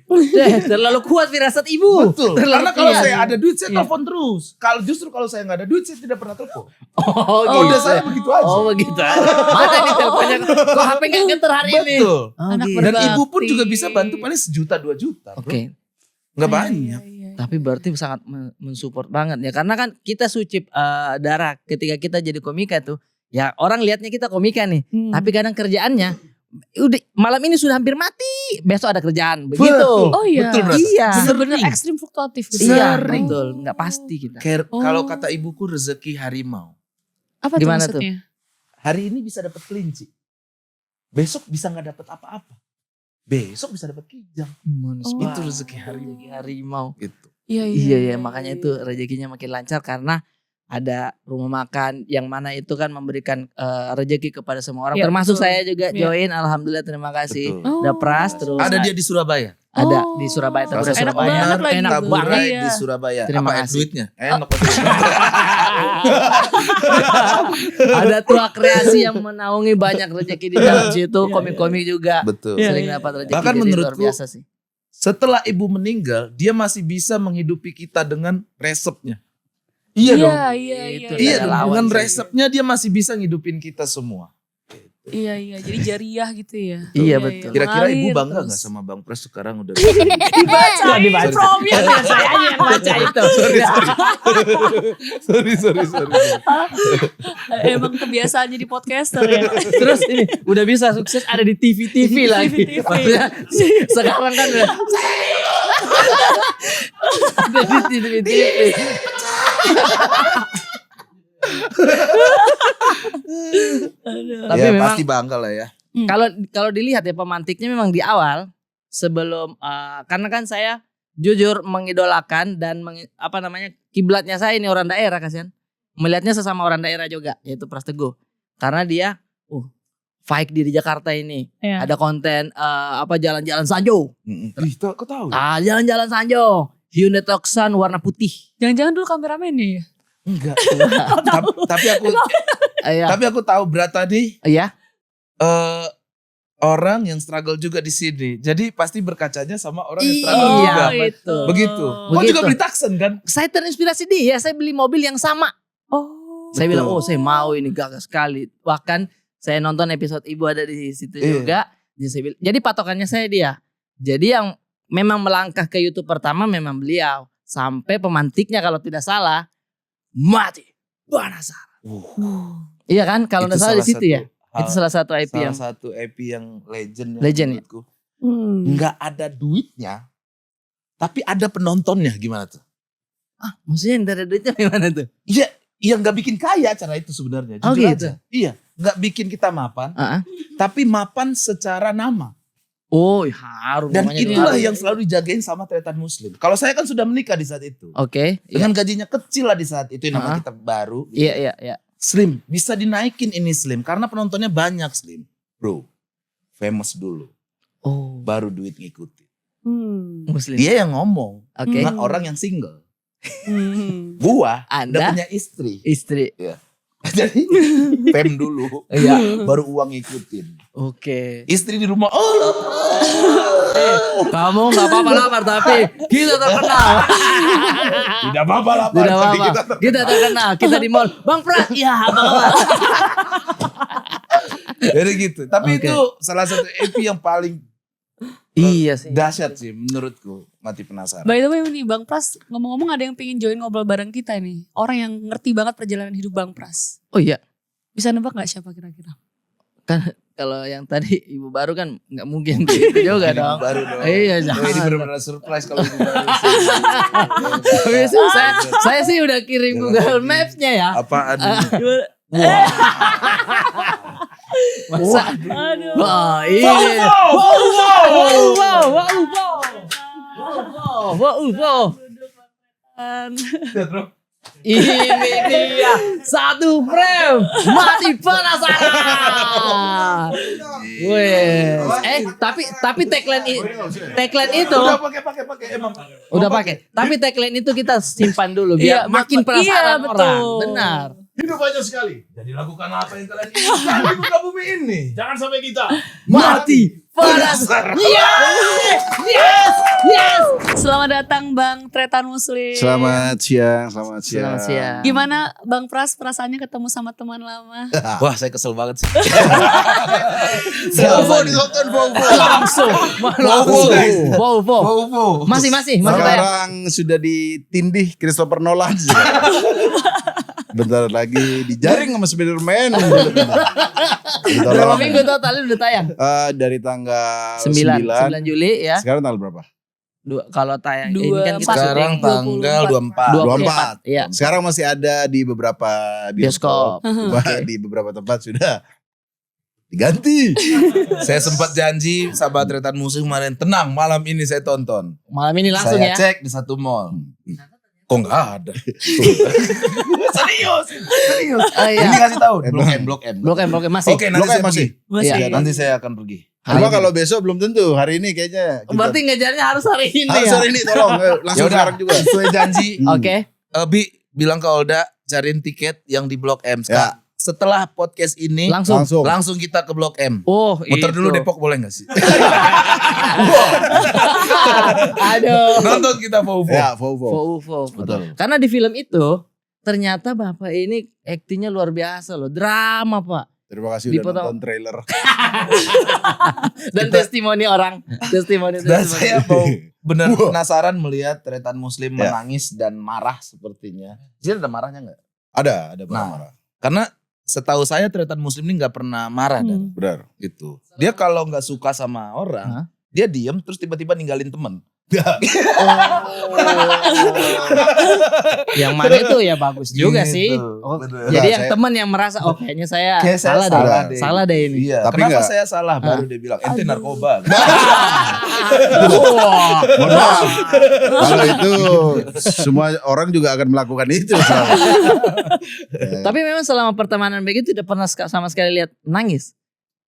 terlalu kuat firasat ibu. Betul. Terlalu Karena kalau kuat. saya ada duit, saya Iya. telepon terus. Kalau saya gak ada duit, saya tidak pernah telepon. Oh, Udah gitu. saya begitu aja. Oh begitu. Mana nih teleponnya? Kok HP gak getar hari ini? Betul. Oh, Anak gitu. Dan berbakti. ibu pun juga bisa bantu paling 1 juta 2 juta. Bro. Oke. Gak Iya, banyak. iya, iya. Tapi berarti sangat mensupport banget ya. Karena kan kita sucip darah ketika kita jadi komika tuh. Ya orang lihatnya kita komika nih. Tapi kadang kerjaannya udah malam ini sudah hampir mati. Besok ada kerjaan. Begitu. Betul. Oh iya. Betul berarti. Iya. Bener-bener Sering. ekstrim fluktuatif gitu. Iya Sering. betul. Nggak pasti kita. Kalau kata ibuku rezeki harimau. Apa Gimana tuh maksudnya? Hari ini bisa dapat kelinci. Besok bisa gak dapat apa-apa. Besok bisa dapat kijang. Manis Oh. banget. Itu rezeki harimau. Rezeki harimau. Gitu. Iya, Iya ya makanya itu rezekinya makin lancar karena ada rumah makan yang mana itu kan memberikan rezeki kepada semua orang. Iya, Termasuk betul. saya juga Iya. join. Alhamdulillah terima kasih. Betul. Ada Pras terus Ada dia di Surabaya. ada Oh. di Surabaya. Salah Tabura satu Enak Surabaya. banget lagi. Enak Taburai banget. Iya. di Surabaya. Terima Apa kasih. duitnya? Enak. Ada tua kreasi yang menaungi banyak rezeki di dalam situ. Iya, Komik-komik juga Betul. Iya, sering iya. dapat rezeki. Bahkan jadi luar menurutku biasa sih. setelah ibu meninggal, dia masih bisa menghidupi kita dengan resepnya. Iya dong. Iya. Itu Iya kayak dong, lawan dengan saya. resepnya dia masih bisa ngidupin kita semua. Iya. Jadi jariah gitu ya. Iya, betul. Kira-kira ibu Mengalir bangga terus. nggak sama Bang Pres sekarang udah Dibacain dibaca. promnya. Saya aja yang baca itu. sorry. Emang kebiasaan jadi podcaster ya. Terus ini udah bisa sukses ada di TV lagi. TV. Maksudnya, sekarang kan udah ada di TV. Tapi ya, memang pasti bangga lah ya. kalau dilihat ya pemantiknya memang di awal sebelum karena kan saya jujur mengidolakan dan kiblatnya saya ini orang daerah kasihan. Melihatnya sesama orang daerah juga yaitu Pras Teguh. Karena dia fight di Jakarta ini. Iya. Ada konten jalan-jalan Sanjo. Ih, kok tahu? Jalan-jalan Sanjo. Hyundai Tucson warna putih. Jangan-jangan dulu kameramennya ya. Enggak. Iya. Tapi aku tahu berat tadi Iya. orang yang struggle juga di sini. Jadi pasti berkacanya sama orang yang struggle Iya, juga. betul. Begitu. Kau Begitu. juga beli Tucson kan? Saya terinspirasi dia. Saya beli mobil yang sama. Oh. Saya bilang, Betul. saya mau ini gagah sekali. Bahkan saya nonton episode Ibu ada di situ juga. Jadi, saya bilang, jadi patokannya saya dia. Jadi yang memang melangkah ke YouTube pertama memang beliau. Sampai pemantiknya kalau tidak salah, Mati Penasaran. Iya kan? Kalau Itu tidak salah di salah situ ya. satu Itu salah satu IP salah yang satu IP yang legend. Legend ya? menurutku. Hmm. Nggak ada duitnya, tapi ada penontonnya. Gimana tuh? maksudnya yang dari duitnya gimana tuh? Iya, nggak bikin kaya acara itu sebenarnya. Oh, Jujur gitu? aja. Iya, nggak bikin kita mapan, Ah, ah. tapi mapan secara nama. Oh, harum. Dan namanya itulah harum. yang selalu dijagain sama Tretan Muslim. Kalau saya kan sudah menikah di saat itu. Oke. Iya. Dengan gajinya kecil lah di saat itu, yang namanya Ah. kita baru. Iya. Slim, bisa dinaikin ini Slim. Karena penontonnya banyak Slim. Bro, famous dulu. Oh, Baru duit ngikutin. Muslim. Dia yang ngomong. Oke. Bukan orang yang single. Hmm. Gua Anda? udah punya istri. Istri. Jadi fam dulu. Iya. Baru uang ngikutin. Oke. Istri di rumah. Kamu nggak apa-apa lapar tapi kita terkenal. Tidak apa-apa lah. Tidak apa-apa. Kita terkenal. Kita di mall. Bang Pras. Iya, Bang. Jadi gitu. Tapi Oke. itu salah satu EP yang paling Iya sih. dahsyat sih menurutku. Mati Penasaran. By the way nih Bang Pras, ngomong-ngomong ada yang pengen join ngobrol bareng kita nih. Orang yang ngerti banget perjalanan hidup Bang Pras. Oh iya. Bisa nebak gak siapa kira-kira? Kan kalau yang tadi ibu baru kan nggak mungkin gitu juga Ini dong. baru dong. Iya, Oh, jangan. ini benar-benar surprise kalau ini baru sih. Tapi sih, saya sih udah kirim Google Maps-nya ya. Apaan? Masa? Aduh. Wah, ini. Wow. Ini dia satu frame mati penasaran. Wes. Tapi tagline itu Udah pakai emang. udah pakai. Tapi tagline itu kita simpan dulu Iya, biar makin penasaran iya, orang. betul. Benar. Hidup aja sekali. Jadi lakukan apa yang kalian inginkan di muka bumi ini. Jangan sampai kita. Mati penasaran. Yes. Selamat datang Bang Tretan Muslim. Selamat siang. Selamat siang. Gimana Bang Pras perasaannya ketemu sama teman lama? Wah, saya kesel banget sih. Volvo ditonton Volvo. Langsung. guys. Volvo. Masih tayang. Sekarang sudah ditindih Christopher Nolan. Bentar lagi dijaring sama Spiderman. Berapa minggu totalnya udah tayang? Dari tanggal 9 9. Juli ya. Sekarang tanggal berapa? Kalau tayang ini kan 24. kita Sekarang syuting tanggal 24. 24. Iya. Sekarang masih ada di beberapa bioskop. Bioskop. Di beberapa tempat sudah diganti. Saya sempat janji sahabat Tretan Muslim kemarin, tenang malam ini saya tonton. Malam ini langsung Saya ya. cek di satu mall. Kok nggak ada? Serius. Oh, iya. Ini kasih tahu. Blok M. Blok M masih. Oke, nanti Blok M saya masih? pergi. Iya. Nanti saya akan pergi. Cuma kalau besok belum tentu. Hari ini kayaknya. kita- Berarti ngejarnya harus hari ini harus ya. hari ini tolong. Langsung Yaudah, sekarang juga. sesuai janji. Oke. Bi bilang ke Olda cariin tiket yang di Blok M. Ya. setelah podcast ini langsung kita ke Blok M. Oh, Muter itu. dulu Depok boleh gak sih? Aduh. Nonton kita Vovo. Ya, Vovo. Ufo. Betul. Karena di film itu ternyata Bapak ini aktingnya luar biasa loh. Drama, Pak. Terima kasih udah Dipotong. nonton trailer. Dan testimoni orang. Testimoni. Dan saya mau benar Wah. penasaran melihat Tretan Muslim Ya. menangis dan marah sepertinya. Jadi ada marahnya nggak? Ada Nah. marah-marah. Karena setahu saya Tretan Muslim ini nggak pernah marah dan Benar. gitu. Dia kalau nggak suka sama orang, Hah? dia diem terus tiba-tiba ninggalin temen. Yang mana itu ya bagus juga Gitu. sih. Oh, Bener. jadi Nah, yang saya- teman yang merasa kayaknya saya Kayak saya salah salah deh. deh. Salah deh ini. Iya. Tapi Kenapa nggak- saya salah? Baru dia bilang ente narkoba. Wah. Mohon maaf. Kalau itu semua orang juga akan melakukan itu. Tapi memang selama pertemanan begitu tidak pernah sama sekali lihat nangis.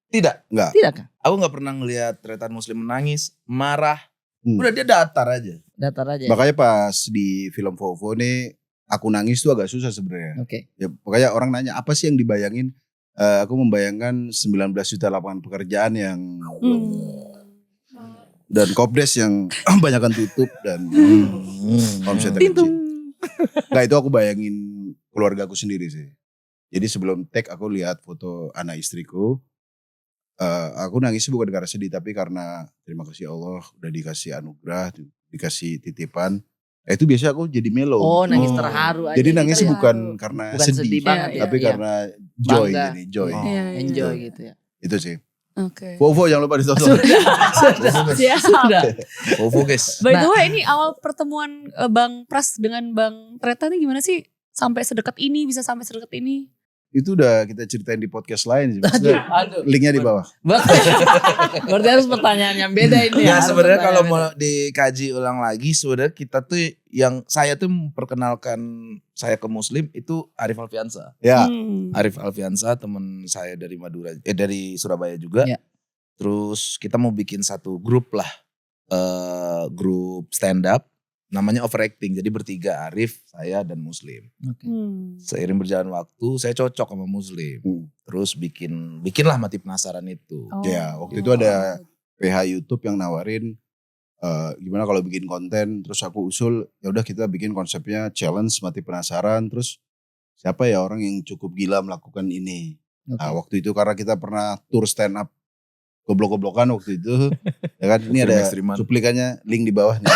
Tidak. Enggak. Tidak kan? Aku nggak pernah ngelihat Tretan Muslim menangis, marah. Hmm. Udah dia datar aja. Datar aja. Ya? Makanya pas di film Vovo nih aku nangis tuh agak susah sebenarnya. Oke. Ya, pokoknya orang nanya apa sih yang dibayangin? Aku membayangkan 19 juta lapangan pekerjaan yang dan Kopdes yang banyakan tutup dan omsetnya kecil. Nah itu aku bayangin keluarga aku sendiri sih. Jadi sebelum tag aku lihat foto anak istriku. Aku nangisnya bukan karena sedih tapi karena terima kasih Allah udah dikasih anugerah, dikasih titipan. Itu biasanya aku jadi melo. Oh, nangis terharu aja. Jadi gitu nangisnya ya. bukan karena Bukan sedih sedih, banget ya, tapi iya. karena joy Bangga. jadi joy. Oh. Iya, iya. Enjoy gitu ya. Itu sih. Oke. Vovo jangan lupa ditonton. Siap. Sudah. Vovo guys. By the Nah. way, ini awal pertemuan Bang Pras dengan Bang Treta ini gimana sih? Sampai sedekat ini, bisa sampai sedekat ini? Itu udah kita ceritain di podcast lain sih. Maksudnya Aduh. linknya di bawah. Berarti harus pertanyaan yang beda ini. Ya Harus sebenarnya pertanyaan kalau beda. mau dikaji ulang lagi sebenarnya kita tuh saya tuh memperkenalkan saya ke Muslim itu Arif Alfiansa. Ya. Arif Alfiansa teman saya dari dari Surabaya juga. Ya. Terus kita mau bikin satu grup lah. Grup stand up namanya Overacting. Jadi bertiga Arif, saya dan Muslim. Oke. Seiring berjalan waktu saya cocok sama Muslim. Hmm. Terus bikinlah Mati Penasaran itu. Oh. Ya, waktu itu ada PH YouTube yang nawarin gimana kalau bikin konten, terus aku usul ya udah kita bikin konsepnya challenge Mati Penasaran, terus siapa ya orang yang cukup gila melakukan ini. Oke. Nah, waktu itu karena kita pernah tour stand up goblok-goblokan waktu itu, ya kan ini Film ada ekstriman. cuplikannya link di bawah nih.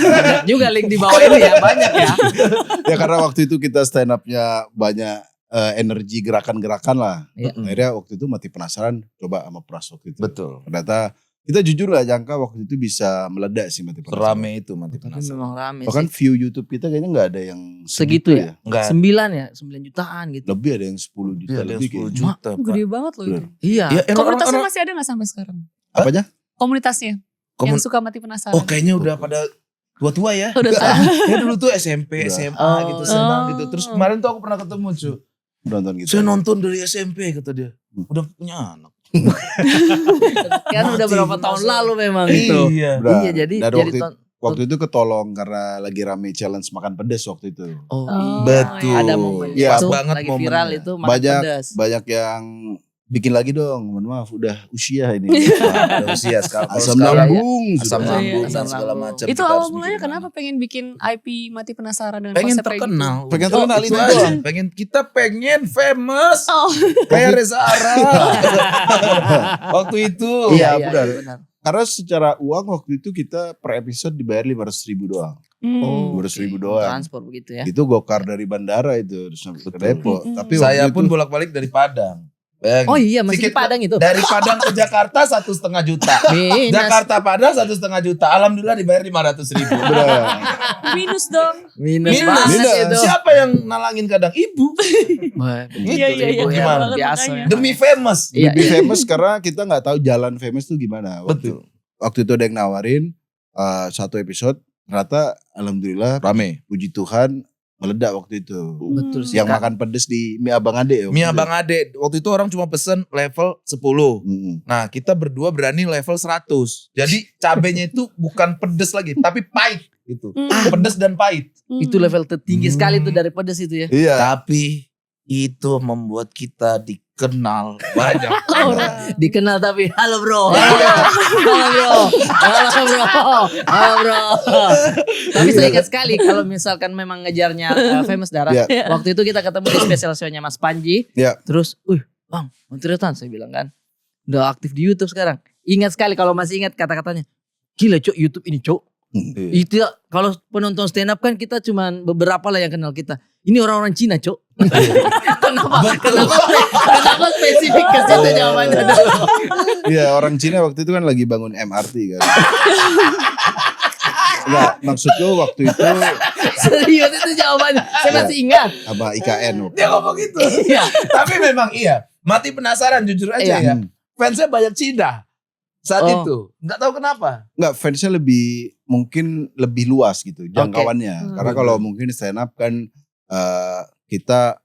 Banyak juga link di bawah ini ya, banyak ya. Ya karena waktu itu kita stand upnya banyak energi gerakan-gerakan lah. Iya. Akhirnya waktu itu Mati Penasaran coba sama Pras waktu itu. Betul. Ternyata kita jujur lah jangka waktu itu bisa meledak sih Mati Penasaran. Rame itu Mati Tapi Penasaran. memang rame Bahkan sih. view YouTube kita kayaknya nggak ada yang Segitu ya? Enggak. 9 jutaan gitu. Lebih ada yang 10 juta Iya, ada yang lebih 10 kayaknya. juta. Pak. Gede banget loh itu. Bener. Iya. Ya, Komunitasnya orang-orang- masih ada gak sampai sekarang? Apanya? Komunitasnya yang Komun- suka Mati Penasaran. Oh kayaknya udah pada tua-tua ya. Udah tahu. Kayak dulu tuh SMP, Udah. SMA Oh. gitu senang Oh. gitu. Terus kemarin tuh aku pernah ketemu cu. Nonton gitu. Saya nonton dari SMP kata dia. Udah punya anak. Kan udah Mati berapa tahun penasaran. lalu memang itu. Iya. Benar. Iya, jadi Dan jadi waktu itu ketolong karena lagi rame challenge makan pedas waktu itu. Oh, Oh, Betul. iya. ada momen Iya. itu Pas banget lagi viral momennya. itu makan Banyak pedas. banyak yang bikin lagi dong. Mohon maaf udah usia ini. Udah usia sekarang. Kalau Asam sekarang lambung. asam sudah. lambung Iya, dan asam segala lambung. macam. Itu kita awal harus mulanya bikin kenapa lagi. pengen bikin IP Mati Penasaran dengan Pengen konsep kayak gitu? terkenal. Pengen Udah, terkenal, itu itu aja. doang. Kita pengen famous. Oh, Kayak Reza Arab. Waktu itu. Iya, benar. benar. Karena secara uang waktu itu kita per episode dibayar 500.000 doang. Oh, 200.000 oke. doang. Transport begitu ya. Itu gokar dari bandara itu terus sampai ke Betul. Depok. Mm-mm. Tapi Saya waktu pun itu, bolak-balik dari Padang. Bayangin. Oh iya, masih di Tiket Padang itu. Dari Padang ke Jakarta 1,5 juta. Minus. Jakarta Padang 1,5 juta. Alhamdulillah dibayar 500.000. bener. minus dong. Minus Minus. banget Minus. itu. Siapa yang nalangin kadang? Ibu. Wah, Iya, iya, iya. ibu ya, Gimana? biasa Makanya. ya. Demi famous. Iya, Lebih iya. famous karena kita nggak tahu jalan famous tuh gimana. Betul. Waktu itu ada yang nawarin satu episode, ternyata alhamdulillah Rame. puji Tuhan meledak waktu itu. Betul sih. Yang makan pedes di mie abang ade. Mie Abang Ade. Waktu itu orang cuma pesen level 10. Mm-mm. Nah kita berdua berani level 100. Jadi cabenya itu bukan pedes lagi. Tapi pahit gitu. Hmm. Pedes dan pahit. Itu level tertinggi sekali tuh dari pedas itu ya. Iya. Tapi itu membuat kita dikenal banyak orang. Dikenal tapi halo bro. Tapi saya ingat sekali kalau misalkan memang ngejarnya famous Dara. Iya. Waktu itu kita ketemu di special show-nya Mas Panji. Iya. Terus, Bang, Montretan saya bilang kan. Udah aktif di YouTube sekarang. Ingat sekali kalau masih ingat kata-katanya. Gila Cok, YouTube ini Cok. Itu ya, kalau penonton stand up kan kita cuman beberapa lah yang kenal kita. Ini orang-orang Cina Cok. Kenapa spesifik ke situ jawabannya dulu? Iya, orang Cina waktu itu kan lagi bangun MRT kan. Enggak, maksudku waktu itu Serius itu jawabannya. Saya masih ingat. apa IKN. Dia ngomong gitu. Iya. Tapi memang iya. Mati penasaran jujur aja ya. Fansnya banyak Cina saat itu. Nggak tahu kenapa. Enggak, fansnya mungkin lebih luas gitu jangkauannya. Karena kalau mungkin stand up kan kita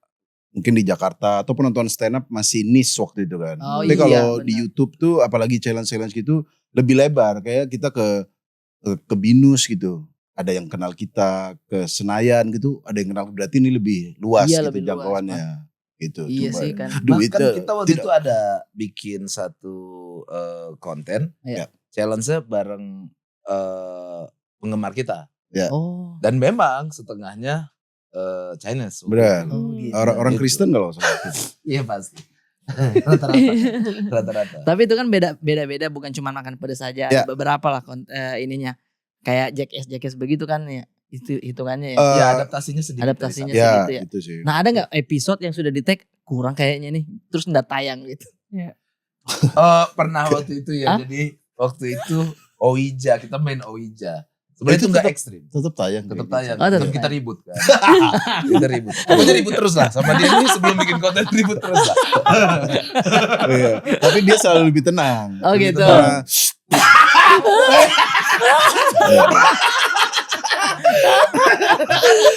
mungkin di Jakarta atau penonton stand up masih niche waktu itu kan. Tapi kalau di YouTube tuh apalagi challenge gitu lebih lebar. Kayak kita ke Binus gitu. Ada yang kenal kita, ke Senayan gitu, ada yang kenal, berarti ini lebih luas gitu lebih jangkauannya. Gitu. Iya Cuma sih kan. Bahkan kita waktu itu ada bikin satu konten. Challenge-nya bareng penggemar kita. Ya. Dan memang setengahnya Chinese. Benar. Gitu. Orang Gitu. Kristen kalau salah itu. Iya pasti. Rata-rata. Tapi itu kan beda-beda bukan cuma makan pedas saja. Ya. Ada beberapa lah ininya. Kayak Jackass begitu kan ya. Itu hitungannya ya. Ya adaptasinya sedikit. Adaptasinya Ya, segitu ya. itu sih. Nah, ada nggak episode yang sudah di-tag kurang kayaknya nih, terus nggak tayang gitu? Pernah waktu itu ya. Hah? Jadi waktu itu Ouija, kita main Ouija. Sebenarnya itu nggak ekstrim. Tetap tayang. Tetap kayaknya. tayang. Oh, tetap Dan kita tayang. ribut kan. Kita ribut. Pokoknya ribut terus lah. Sama dia ini sebelum bikin konten ribut terus lah. Iya. Tapi dia selalu lebih tenang. Oh, Lebih gitu. tenang.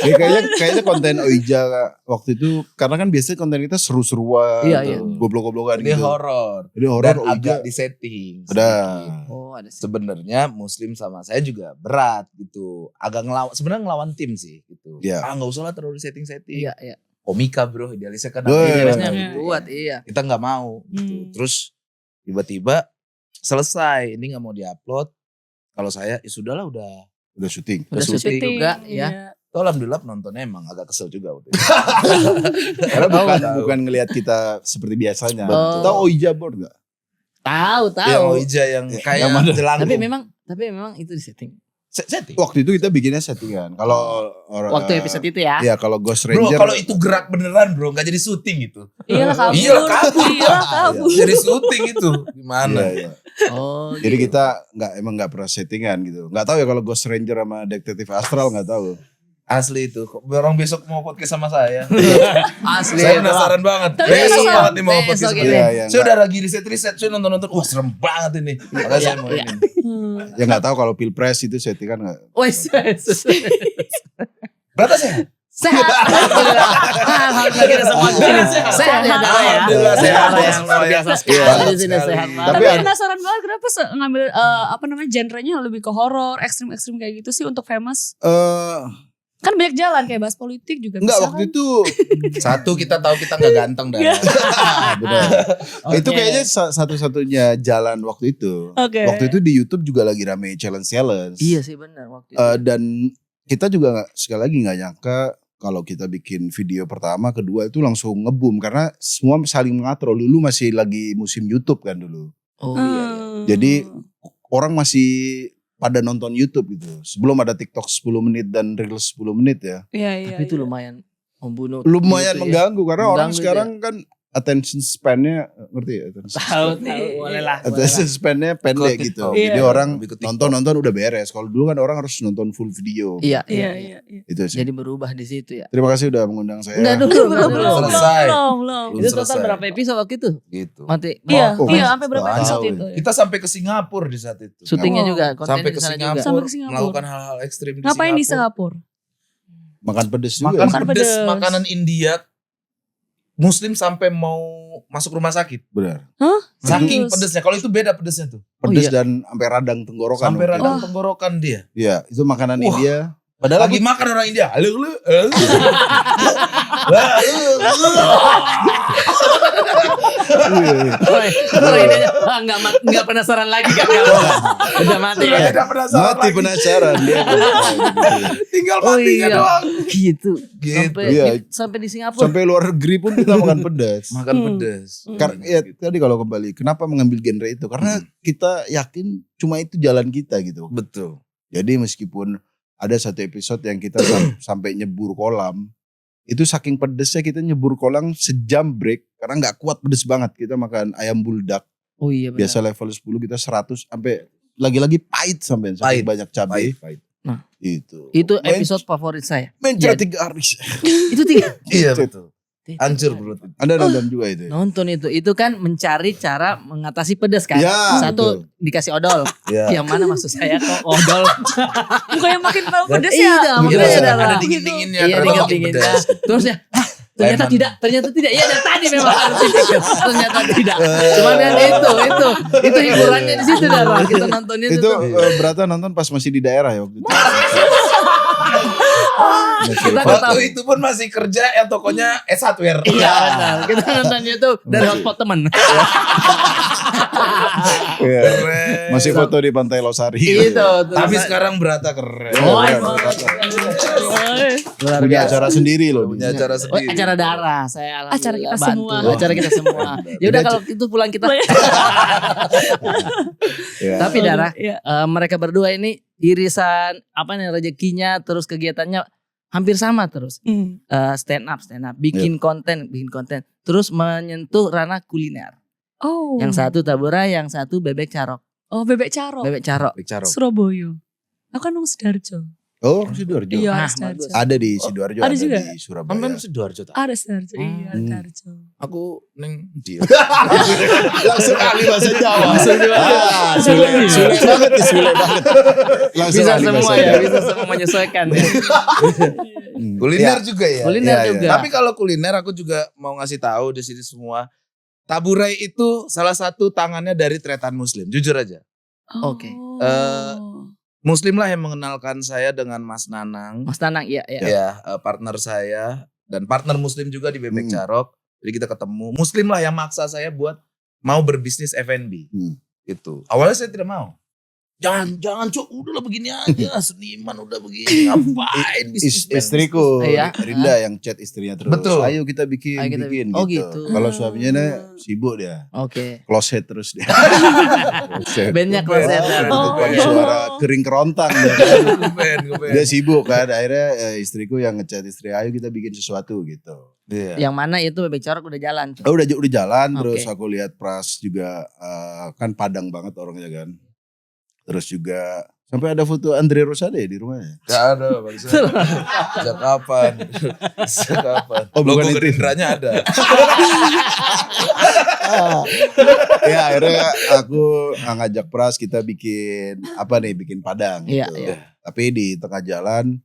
Ya, kayaknya konten Oija waktu itu karena kan biasanya konten kita seru-seruan, Iya. goblok-goblokan Ini gitu. horor. Jadi horor Dan Oija. agak disetting. Ada. sedikit. Oh, ada sih. Sebenarnya Muslim sama saya juga berat gitu. Agak sebenarnya ngelawan tim sih gitu. Iya. Nggak usah lah terlalu setting-setting. Iya. Komika bro, idealisnya kan. Wah, Idealisnya iya. buat iya. Kita nggak mau gitu. Terus tiba-tiba selesai, ini nggak mau diupload. Kalau saya ya sudahlah udah syuting. Udah syuting juga ya. Tuh, alhamdulillah penontonnya emang agak kesel juga waktu itu. Karena bukan ngelihat kita seperti biasanya. Betul. Tahu Oija board enggak? Tahu. Yang Ouija yang kayak yang mana? jelangkung. Tapi memang itu di setting. Setting. Waktu itu kita bikinnya settingan. Kalau Waktu episode itu ya. Iya, kalau Ghost Bro, Ranger. kalau itu gerak beneran bro, nggak jadi syuting itu. Iyalah kabur. Iyalah, kabur. Iyalah kabur. Jadi syuting itu gimana? Iya. Oh. Jadi gitu. kita nggak pernah settingan gitu. Nggak tahu ya kalau Ghost Ranger sama Detektif Astral nggak tahu. Asli itu. Orang besok mau podcast sama saya. Asli. Saya penasaran banget. Tapi Besok besok- banget nih mau podcast besok sama ini. saya. Iya, Saya udah lagi riset-riset. Saya nonton-nonton. Wah serem banget ini. Makanya saya mau Iya. ini. Ya nggak tahu kalau Pilpres itu settingan nggak. Wes. Berapa saya? Sehat. Alhamdulillah. Alhamdulillah kita semua di sini sehat ya, Dara ya. Alhamdulillah, sehat. Dara yang luar biasa sekali Iya. di sini Sekali. sehat banget. Tapi Tapi penasaran banget kenapa ngambil genrenya lebih ke horor, ekstrim-ekstrim kayak gitu sih untuk famous. Kan banyak jalan kayak bahas politik juga Enggak, bisa waktu kan. itu Satu kita tahu kita nggak ganteng dan. benar. Itu Oke. kayaknya satu-satunya jalan waktu itu. Oke. Waktu itu di YouTube juga lagi rame challenge. Iya sih benar waktu itu. Dan kita juga sekali lagi nggak nyangka kalau kita bikin video pertama, kedua itu langsung nge-boom karena semua saling mengatur. Dulu masih lagi musim YouTube kan dulu. Oh iya. Jadi orang masih pada nonton YouTube gitu. Sebelum ada TikTok 10 menit dan Reels 10 menit ya. Iya. Tapi itu lumayan membunuh. Lumayan gitu ya. mengganggu karena orang Mengganggu sekarang kan attention span-nya ngerti ya? Tahu boleh lah. Attention span-nya pendek Ikut gitu. TikTok. Jadi Iya. orang Lebih ke TikTok. nonton udah beres. Kalau dulu kan orang harus nonton full video. Iya. Iya. Itu sih. Jadi berubah di situ ya. Terima kasih udah mengundang saya. Enggak dulu. Selesai. Belum. Itu total Selesai. berapa episode waktu itu? Gitu. Mati. Iya, Oh, sampai berapa tahu. episode itu? ya? Kita sampai ke Singapura di saat itu. Syutingnya Oh. juga, konten Sampai di ke sana Singapura, juga. Sampai ke Singapura. melakukan hal-hal ekstrim di Ngapain di Singapura. Singapura? Makan pedes juga. Makan Makan pedes, pedes. makanan India. Muslim sampai mau masuk rumah sakit. Benar. Saking Serius? pedesnya. Kalau itu beda pedesnya tuh. Pedes iya. dan sampai radang tenggorokan. Sampai waktu radang Oh. tenggorokan dia. itu. Iya, itu makanan Wah. India. Padahal Lagi makan orang India. Orang ini nggak penasaran lagi kan? Udah mati Sudah ya. tidak penasaran mati lagi. penasaran dia. Tinggal Oh matinya iya, doang. gitu. Iya. Sampai di Singapura. Sampai luar negeri pun kita makan pedas. Makan pedas. Karena ya tadi kalau kembali, kenapa mengambil genre itu? Karena kita yakin cuma itu jalan kita gitu. Betul. Jadi meskipun ada satu episode yang kita sampai nyebur kolam, itu saking pedesnya kita nyebur kolam sejam break karena nggak kuat, pedes banget. Kita makan ayam buldak Oh iya benar. biasa level 10 kita 100 sampai lagi-lagi pahit sampai Pahit. banyak cabai. Pahit. Nah, Itu episode favorit saya. mencret 3 hari. Itu 3. Iya betul. Hancur perut. Anda nonton juga itu ya? Nonton itu kan mencari cara mengatasi pedas kan. Ya, Satu dikasih odol. Iya. Yang mana maksud saya kok odol? Bukannya makin tahu pedes Iya, ya. makanya Iya, ada ada dingin-dinginnya. Iya, ternyata makin dingin-dinginnya. pedas. Terus ya, ternyata Lemon. tidak. Iya, dari tadi memang harus dipikir. Ternyata tidak. Cuman kan itu hiburannya di situ Dara. Kita nontonnya Itu tuh. Berata nonton pas masih di daerah ya waktu itu. Kita Waktu tahu. itu pun masih kerja yang tokonya S1R. Iya benar. Kita nonton YouTube dari hotspot temen. Iya. Keren. Masih foto di Pantai Losari. Itu. Tapi sekarang Berata keren. Oh, Oh, iya, emang. Luar punya biasa. acara sendiri loh. Punya acara Oh, sendiri. acara darah saya alhamdulillah Acara kita bantu. semua. Acara kita semua. Ya udah kalau itu pulang kita. Ya. Tapi darah Iya. mereka berdua ini irisan apa nih rezekinya terus kegiatannya hampir sama terus. Stand up, bikin konten, terus menyentuh ranah kuliner. Oh. Yang satu tabura, yang satu bebek carok. Oh, bebek carok. Bebek carok. Bicara. Surabaya. Aku kan Sidoarjo. Oh, Sidoarjo. Iya, Ah, Sidoarjo. bagus. Ada di Sidoarjo, ada ada juga? di Surabaya. Sampai Sidoarjo tak? Ada Sidoarjo. Iya, Sidoarjo. Aku neng dia. Langsung ahli bahasa Jawa. Langsung Jawa. Sule banget nih, sule banget. Langsung Bisa ahli semua bahasa ya, Jawa. bisa semua menyesuaikan ya. Kuliner Ya. juga ya. Kuliner Iya, juga. Tapi kalau kuliner aku juga mau ngasih tahu di sini semua. Taburai itu salah satu tangannya dari Tretan Muslim. Jujur aja. Oke. Muslim lah yang mengenalkan saya dengan Mas Nanang. Mas Tanang, iya, iya. Ya, partner saya. Dan partner Muslim juga di Bebek Hmm. Carok. Jadi kita ketemu. Muslim lah yang maksa saya buat mau berbisnis F&B. Gitu. Awalnya saya tidak mau. Jangan cok, udahlah begini aja. Seniman udah begini. Ngapain bisnis Istriku Iya. Rinda yang chat istrinya terus. Betul. Ayo kita bikin, Ayo kita bikin bikin. Oh, gitu. gitu. Kalau suaminya nih sibuk dia. Oke. Close head terus dia. Close head. Bandnya close head. Wah, Oh. suara kering kerontang dia. Gue Dia sibuk kan. Akhirnya istriku yang ngechat istri, ayo kita bikin sesuatu gitu. Iya. Yang mana itu bebek carok udah jalan. Oh, udah jalan. Oke. Terus aku lihat Pras juga kan Padang banget orangnya kan. Terus juga sampai ada foto Andre Rosade di rumahnya. Gak ada Bang. Sejak kapan? Sejak kapan? Oh, bukan Logo itu. Gerindranya ada. Ya akhirnya aku ngajak Pras kita bikin bikin Padang Iya, gitu. iya. Tapi di tengah jalan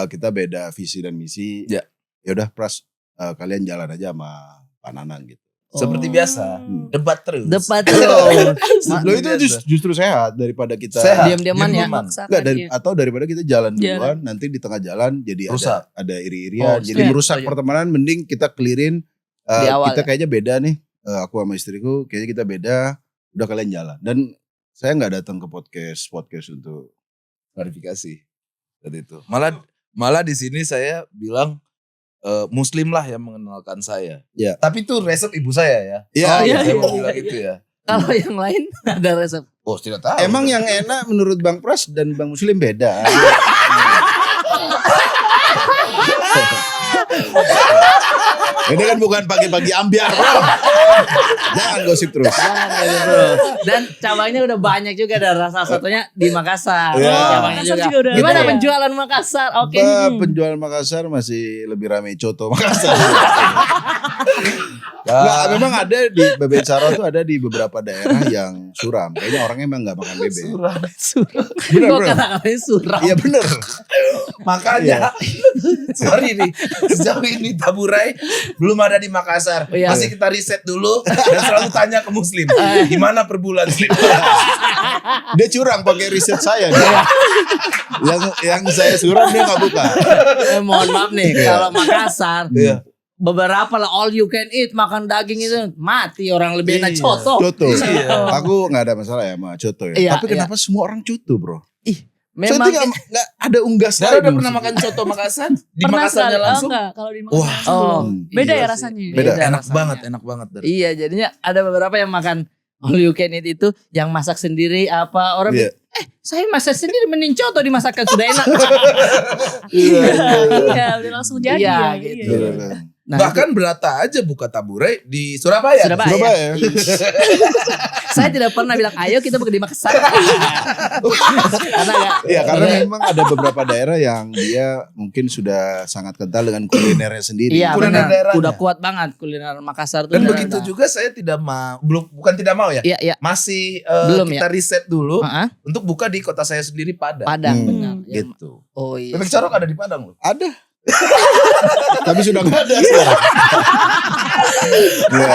kita beda visi dan misi. Ya. Ya udah Pras kalian jalan aja sama Pak Nanang gitu. Seperti biasa. Debat terus. Debat terus. Loh itu justru sehat daripada kita Sehat. Diam-diaman ya. Diam-diaman. Enggak, atau daripada kita jalan Jalan. duluan nanti di tengah jalan jadi Rusak. ada iri-irian, Oh, jadi setuju, merusak setuju. pertemanan. Mending kita clearin Di awal kita ya. kayaknya beda nih. Aku sama istriku kayaknya kita beda. Udah kalian jalan. Dan saya nggak datang ke podcast untuk Klarifikasi. Dan itu. Malah di sini saya bilang Muslim lah yang mengenalkan saya. Ya. Tapi itu resep ibu saya ya. Iya, Oh, iya, Saya iya, mau iya, bilang iya. itu ya. Kalau yang lain ada resep. Oh tidak tahu. Emang yang enak menurut Bang Pras dan Bang Muslim beda. Ini kan bukan pagi-pagi ambiar, bro. Jangan gosip terus. Jangan gitu, bro. Dan cabangnya udah banyak juga dan salah satunya di Makassar. Iya. Cabangnya Makassar juga. juga udah Gimana ada ya? penjualan Makassar? Oke. Penjual Makassar masih lebih ramai coto Makassar. Ya. Nggak, memang ada di Bebek Carok tuh ada di beberapa daerah yang suram. Kayaknya orangnya emang nggak makan bebek. Surah. Bener, Kok bro. kata-katanya suram? Iya bener. Makanya sorry nih, sejauh ini Taburai belum ada di Makassar. Iya. Masih kita riset dulu dan selalu tanya ke Muslim, gimana per bulan Muslim? Dia curang pakai riset saya. yang saya surat dia nggak buka. Mohon maaf nih, kalau Makassar Iya. beberapa lah all you can eat makan daging itu mati orang lebih enak coto. Coto. Iya. Aku nggak ada masalah ya sama coto ya. Iya, Tapi kenapa semua orang coto bro? Memang Saya nggak ada unggas Saya udah lain pernah maksudnya. makan coto Makassar? Di Pernah Makassarnya sekali. langsung? Enggak, kalau di Makassar Wah. langsung belum. Beda Iya ya sih. rasanya. Beda. Enak rasanya. banget. Iya, jadinya ada beberapa yang makan all you can eat itu yang masak sendiri apa orang Iya. saya masak sendiri mending coto dimasakkan sudah enak. Iya, udah langsung jadi Iya, ya. gitu. Iya. Bener. Nah, Bahkan Berata aja buka tabure di Surabaya. Surabaya. Surabaya. saya tidak pernah bilang ayo kita pergi di Makassar. Karena enggak. Iya karena memang ada beberapa daerah yang dia mungkin sudah sangat kental dengan kulinernya sendiri. Iya, Kuliner benar. daerahnya. Udah kuat banget kuliner Makassar tuh. Dan udah begitu ada. juga saya tidak mau, bukan tidak mau ya. Iya, iya. Masih Belum kita riset dulu Heeh, untuk buka di kota saya sendiri Padang. Padang benar. Ya, Gitu. oh iya. Bebek Carok ada di Padang loh. Ada. Tapi sudah nggak ada sekarang. Ya.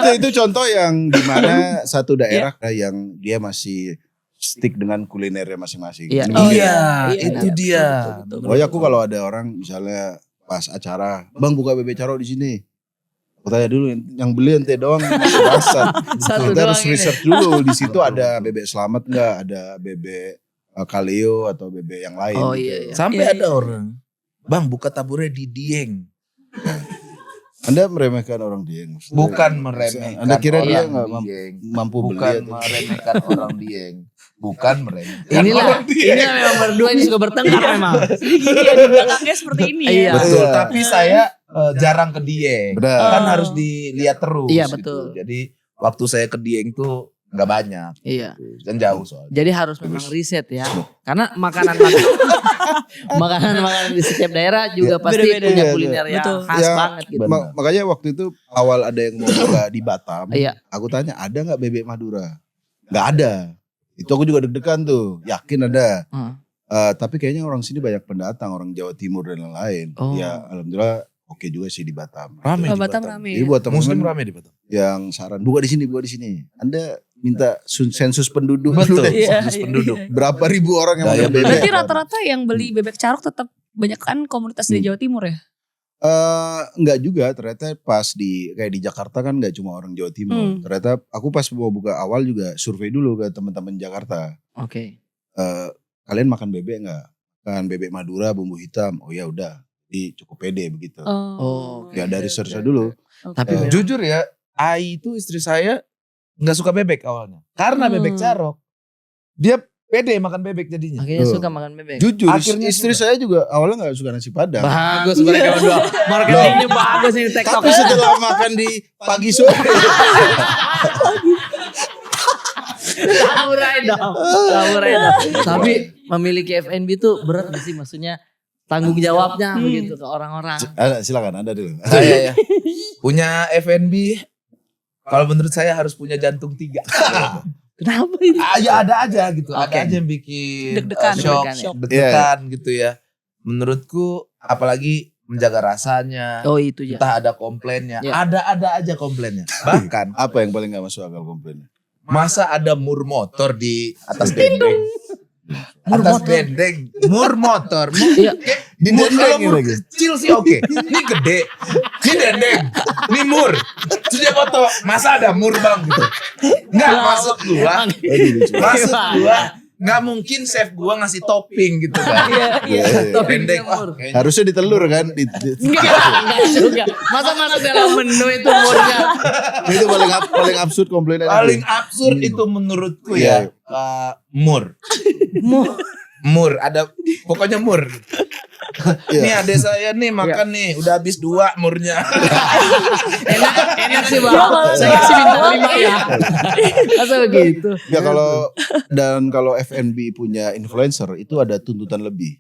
Nah, itu contoh yang dimana satu daerah yang dia masih stick dengan kulinernya masing-masing. Iya. Ini Oh, mungkin- iya. Itu Iya, dia. betul. Pokoknya aku kalau ada orang misalnya pas acara, bang buka bebek carok di sini. Aku tanya dulu, yang beli ente doang basah. Satu Kita harus doang ini. research dulu. Di situ ada bebek selamat nggak, ada bebek kaleo atau bebek yang lain. Oh gitu. iya, iya. Sampai Iya, ada orang, bang buka tabure di Dieng. Anda meremehkan orang Dieng. maksudnya. Bukan meremehkan Anda kira dia orang nggak Dieng. mampu beli Bukan atau? meremehkan orang Dieng. Bukan meremehkan Inilah, orang Dieng. inilah memang berdua ini suka bertengkar memang. Iya, di belakangnya seperti ini ya. Iya. Betul, Iya. tapi saya jarang ke Dieng. Benar. Kan Oh. harus dilihat terus. Iya, gitu. betul. Jadi waktu saya ke Dieng tuh nggak banyak. Iya. Dan jauh soalnya. Jadi harus memang riset ya. Karena makanan di setiap daerah juga pasti Beda-beda. punya Iya, kuliner yang betul. khas Ya, banget gitu. benar. Makanya waktu itu awal ada yang mau buka di Batam. Iya. Aku tanya ada nggak bebek Madura? Nggak ada. Itu aku juga deg-degan tuh. Yakin ada. Heeh. Tapi kayaknya orang sini banyak pendatang, orang Jawa Timur dan lain-lain. Oh. Ya alhamdulillah oke juga sih di Batam. Rame Oh, di Batam Batam. rame. Jadi buat Muslim teman-teman rame di Batam. yang saran buka di sini. Anda minta sensus penduduk Betul. dulu deh. Iya, Sensus iya, penduduk. iya. Berapa ribu orang yang Daya makan beli. bebek? Berarti rata-rata yang beli bebek carok tetap banyak kan komunitas di Jawa Timur ya? Enggak juga, ternyata pas kayak di Jakarta kan enggak cuma orang Jawa Timur. Ternyata aku pas mau buka awal juga survei dulu ke teman-teman Jakarta. Oke. Kalian makan bebek enggak? Makan bebek Madura bumbu hitam. Oh ya udah, di cukup pede begitu. Oh, Ya oke, dari oke, research oke. dulu. Tapi memang- Jujur ya, Ai itu istri saya nggak suka bebek awalnya. Karena bebek carok. Dia pede makan bebek jadinya. akhirnya Tuh. suka makan bebek. Jujur, Akhirnya istri suka. saya juga awalnya nggak suka nasi padang. Bagus mereka berdua. Marketingnya bagus nih TikTok. Tapi setelah makan di pagi sore, Samurai dong. Tapi memiliki FNB tuh berat gak sih, maksudnya tanggung jawabnya begitu ke orang-orang. silakan Anda dulu. Saya ya. Punya FNB, kalau menurut saya harus punya jantung 3. Kenapa ini? Ya ada aja gitu. Oke. Ada aja yang bikin Deg-degan, shock, deg-degan ya. deg-degan gitu ya. Menurutku apalagi menjaga rasanya. Oh itu ya. Entah ada komplainnya. Ya. Ada aja komplainnya. Bahkan Apa yang paling nggak masuk akal komplainnya? masa ada mur motor di atas dendeng. Atas dendeng. Mur motor. Iya. Di Mur, dendeng kalau mur lagi. kecil sih oke. Ini gede. Ini dendeng. Ini mur. Terus dia foto. Masa ada mur bang gitu. Nggak maksud gua. Maksud gua. Nggak mungkin chef gua ngasih topping gitu kan. Iya. Dendeng. Wah, kayaknya Harusnya ditelur kan? Enggak juga. Masa masuk dalam menu itu murnya. Itu paling absurd komplainnya. paling absurd itu menurutku ya. Mur. Mur. Ada pokoknya mur. Iya. Nih adek saya nih makan nih. Udah habis 2 murnya. Enak sih bang. Saya kasih bintang 5 ya. Masa begitu? Ya kalau FNB punya influencer itu ada tuntutan lebih.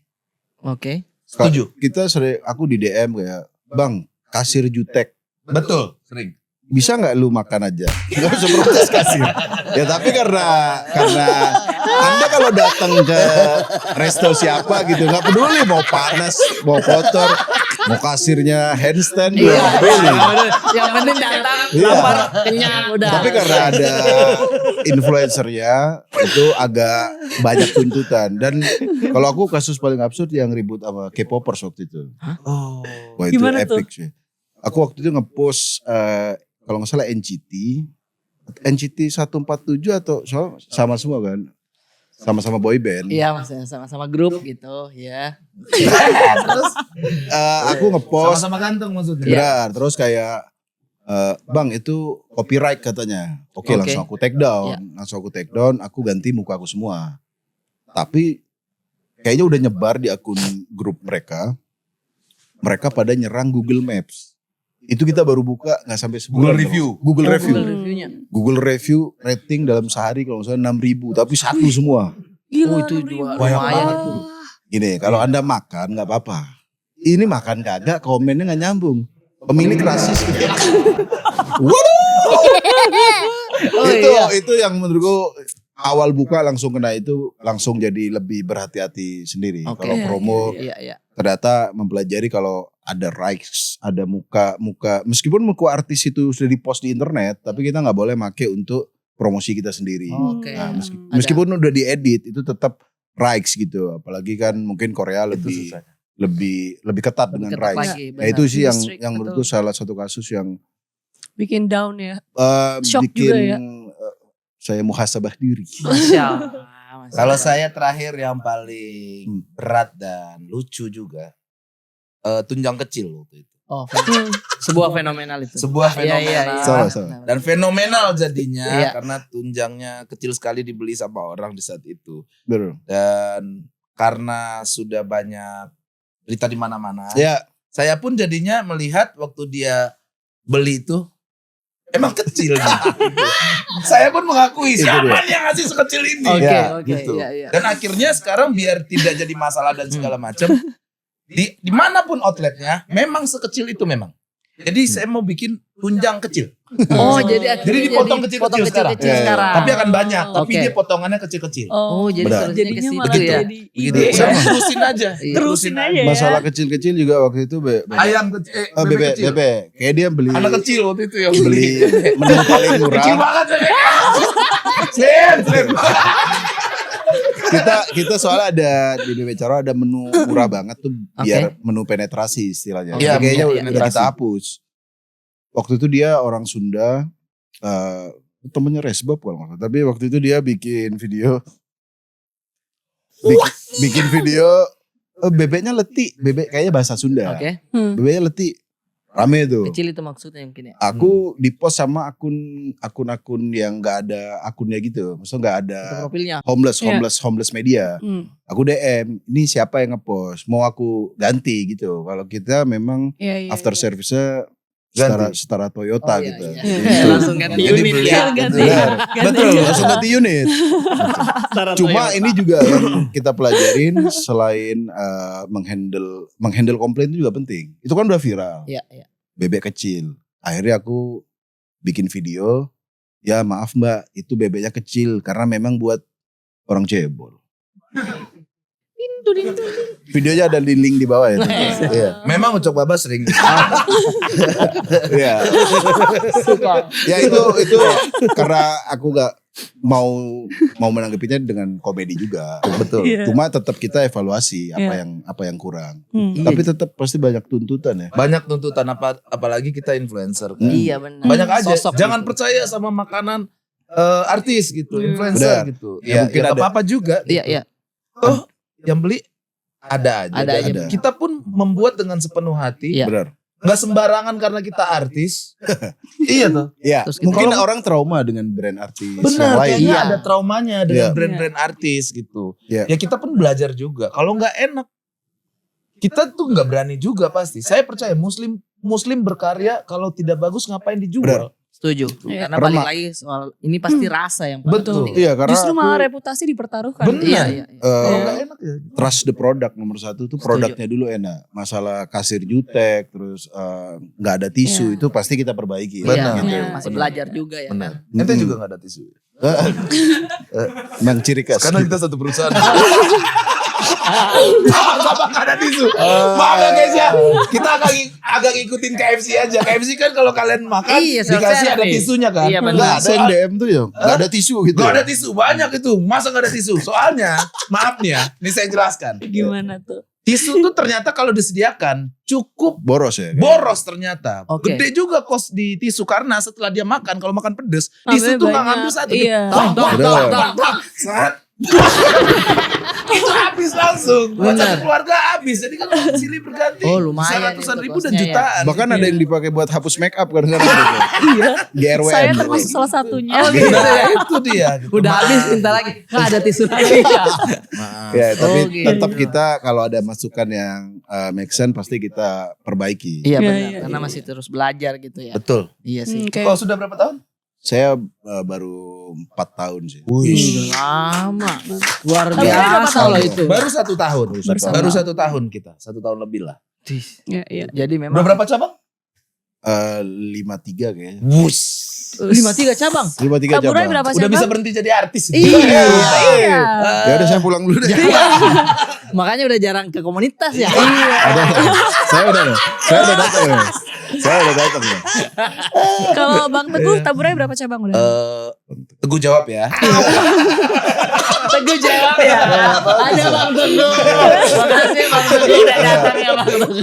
Oke. Setuju. Kita aku di DM kayak, "Bang, kasir jutek. Betul. Sering. Bisa nggak lu makan aja?" Gak usah protes kasir. Ya tapi karena Anda kalau datang ke resto siapa gitu nggak peduli mau panas mau kotor, Mau kasirnya handstand Iya, juga pilih. yang penting datang, Iya. lapar, kenyang, udah. Tapi karena ada influencernya itu agak banyak tuntutan. Dan kalau aku kasus paling absurd yang ribut sama K-popers waktu itu. Oh. Wah itu Gimana tuh? epic sih. Aku waktu itu ngepost kalau nggak salah NCT 147 atau sama semua kan. Sama-sama boy band. Iya, maksudnya sama-sama grup gitu, ya. Terus Aku ngepost. sama-sama ganteng maksudnya. Benar, terus kayak Bang itu copyright katanya. Oke, Oke. langsung aku take down, aku ganti muka aku semua. Tapi kayaknya udah nyebar di akun grup mereka. Mereka pada nyerang Google Maps. Itu kita baru buka nggak sampai sebulan. Google review. Google Oh, review. Google reviewnya. Google review rating dalam sehari kalau misalnya 6.000, tapi satu semua. Gila, Oh, itu 6.000. juga Banyak lumayan banget itu. Gini, kalau Anda makan nggak apa-apa. Ini makan kagak, komennya nggak nyambung. Pemilik rasis gitu. Oh, iya. Itu yang menurutku awal buka langsung kena itu, langsung jadi lebih berhati-hati sendiri. Oke. Kalau promo Iya, iya. ternyata mempelajari kalau ada likes, ada muka, meskipun muka artis itu sudah dipost di internet, tapi kita nggak boleh make untuk promosi kita sendiri. Oke. Nah, Ada. meskipun udah diedit itu tetap likes gitu, apalagi kan mungkin Korea lebih ketat dengan ketat likes. lagi, Nah, itu sih Lebih yang strict, menurutku salah satu kasus yang Bikin down ya. Shock bikin juga ya. saya muhasabah diri. Masya Allah. Masya Kalau Allah. saya terakhir yang paling berat dan lucu juga, tunjang kecil waktu itu. Oh, sebuah fenomenal itu. Sebuah Iya, iya, fenomenal. iya. Sama-sama. Dan fenomenal jadinya Iya. karena tunjangnya kecil sekali dibeli sama orang di saat itu. Betul. Dan karena sudah banyak berita di mana-mana, Ya, saya pun jadinya melihat waktu dia beli itu emang kecil gitu. Saya pun mengakui Itu siapa dia. yang ngasih sekecil ini. Oke, Ya, oke. gitu. Iya, iya. Dan akhirnya sekarang biar tidak jadi masalah dan segala macam, dimanapun outletnya, memang sekecil itu memang. Jadi saya mau bikin tunjang kecil. Oh, jadi akhirnya Jadi dipotong kecil-kecil sekarang. kecil-kecil Iya, iya. sekarang. Tapi akan banyak, tapi Oke. dia potongannya kecil-kecil. Oh, jadi Benar. solusinya ke Jadinya situ malah Begitu. ya. jadi Begitu. ide. Saya terusin aja. Iya. Terusin aja ya. masalah kecil-kecil juga waktu itu Ayam kecil, bebek kecil. bebek. Kayak dia beli Anak kecil waktu itu yang beli menu paling Kecil murah. banget. Slim. Kita soalnya ada di BB Caro ada menu murah banget tuh biar menu penetrasi istilahnya. Iya, Tapi kayaknya menu udah penetrasi. kita hapus. Waktu itu dia orang Sunda, temennya Resbab kalau nggak salah. Tapi waktu itu dia bikin video, bikin video bebeknya letih, bebek kayaknya bahasa Sunda. Oke. Bebeknya letih, rame tuh. Kecil itu maksudnya mungkin ya. Aku di post sama akun-akun yang nggak ada akunnya gitu, maksudnya nggak ada Itu profilnya. homeless media. Aku DM, ini siapa yang ngepost? Mau aku ganti gitu. Kalau kita memang Iya, iya, after iya. service-nya Ganti. setara Toyota Oh, iya, gitu. iya. Gitu. Langsung ganti Jadi unit beli. ya. Ganti. Benar. Ganti. Betul, langsung ganti unit. Cuma ini juga yang kita pelajarin selain menghandle komplain itu juga penting. Itu kan udah viral. Iya, iya. Bebek kecil. Akhirnya aku bikin video. Ya maaf mbak, itu bebeknya kecil karena memang buat orang cebol. Videonya ada di link di bawah ya. Iya. Memang Ucok Baba sering. Iya. Ya itu karena aku gak mau menanggapinya dengan komedi juga. Betul. Iya. Cuma tetap kita evaluasi Iya. apa yang kurang. Hmm. Tapi tetap pasti banyak tuntutan ya. Banyak tuntutan apalagi kita influencer kan. Iya benar. Banyak aja. Sosok Jangan gitu. percaya sama makanan artis gitu, influencer Benar. gitu. Ya, Ya, mungkin nggak ada. apa-apa juga. Iya, gitu. iya. Oh, yang beli ada aja. Ada aja. Ada. Kita pun membuat dengan sepenuh hati. Iya. Benar. Nggak sembarangan karena kita artis. Iya tuh. Ya, Terus kita- mungkin Kalau- orang trauma dengan brand artis yang Benar, lain. kayaknya Iya. ada traumanya dengan Iya. brand-brand artis gitu. Iya. Ya kita pun belajar juga. Kalau nggak enak, kita tuh nggak berani juga pasti. Saya percaya Muslim berkarya kalau tidak bagus ngapain dijual. Setuju. Iya. Karena Karena balik lagi soal ini pasti rasa yang paling Betul. penting. Iya, karena Justru aku, malah reputasi dipertaruhkan. Bener. Iya, iya. iya. Kalau eh, nggak enak ya. trust the product nomor satu tuh produknya dulu enak. Masalah kasir jutek terus nggak ada tisu Iya. itu pasti kita perbaiki. Benar. Iya, Benar. masih Benar. belajar juga ya Benar. kan. Ente juga nggak ada tisu. Memang ciri khas. Karena kita satu perusahaan. Bang ada tisu. Bang guys ya. Kita agak ngikutin KFC aja. KFC kan kalau kalian makan Iya, dikasih ada self-service. tisunya kan. Iya, benar. Enggak ada yang DM tuh ya. Enggak ada tisu gitu. Gak ada tisu, banyak itu. Masa gak ada tisu? Soalnya, maaf nih ya, ini saya jelaskan. Gimana tuh? Tisu tuh ternyata kalau disediakan cukup Boros ya. boros ternyata. Oke. Gede juga kos di tisu karena setelah dia makan, kalau makan pedes, tisu tuh gak ngambil satu. Iya. Saat itu habis langsung. Buat Bener. satu keluarga habis. Jadi kalau silih berganti Oh, bisa lumayan ratusan itu ribu dan kosnya ya. jutaan. Bahkan ada yang dipakai buat hapus make up kadang-kadang. Iya. GRWM. Saya termasuk salah satunya. Oh, gitu. Itu dia. Gitu. Udah habis minta lagi. Nggak ada tisu lagi. Ya, tapi Oh, gitu. tetap kita kalau ada masukan yang make sense pasti kita perbaiki. Iya Iya, benar. iya, Karena iya. masih terus belajar gitu ya. Betul. Iya sih. Kayak Kau sudah berapa tahun? Saya baru 4 tahun sih. Ih, lama. Luar Tapi berapa biasa tahun? loh itu. Baru 1 tahun. Bersama. Baru 1 tahun kita. 1 tahun lebih lah. Iya, iya. Jadi memang Udah berapa cabang? 53 kayaknya. Wus. 53 cabang. 53 Taburai cabang. berapa Udah cabang? bisa berhenti jadi artis. Iya. Iya. Ya udah saya pulang dulu deh. Makanya udah jarang ke komunitas ya. Ada. Saya udah datang ya. Saya udah datang ya. Kalau Bang Teguh Taburai berapa cabang udah? Teguh jawab ya. Teguh jawab ya. Ada Bang Teguh. Makasih Bang Teguh udah datang ya Bang Teguh.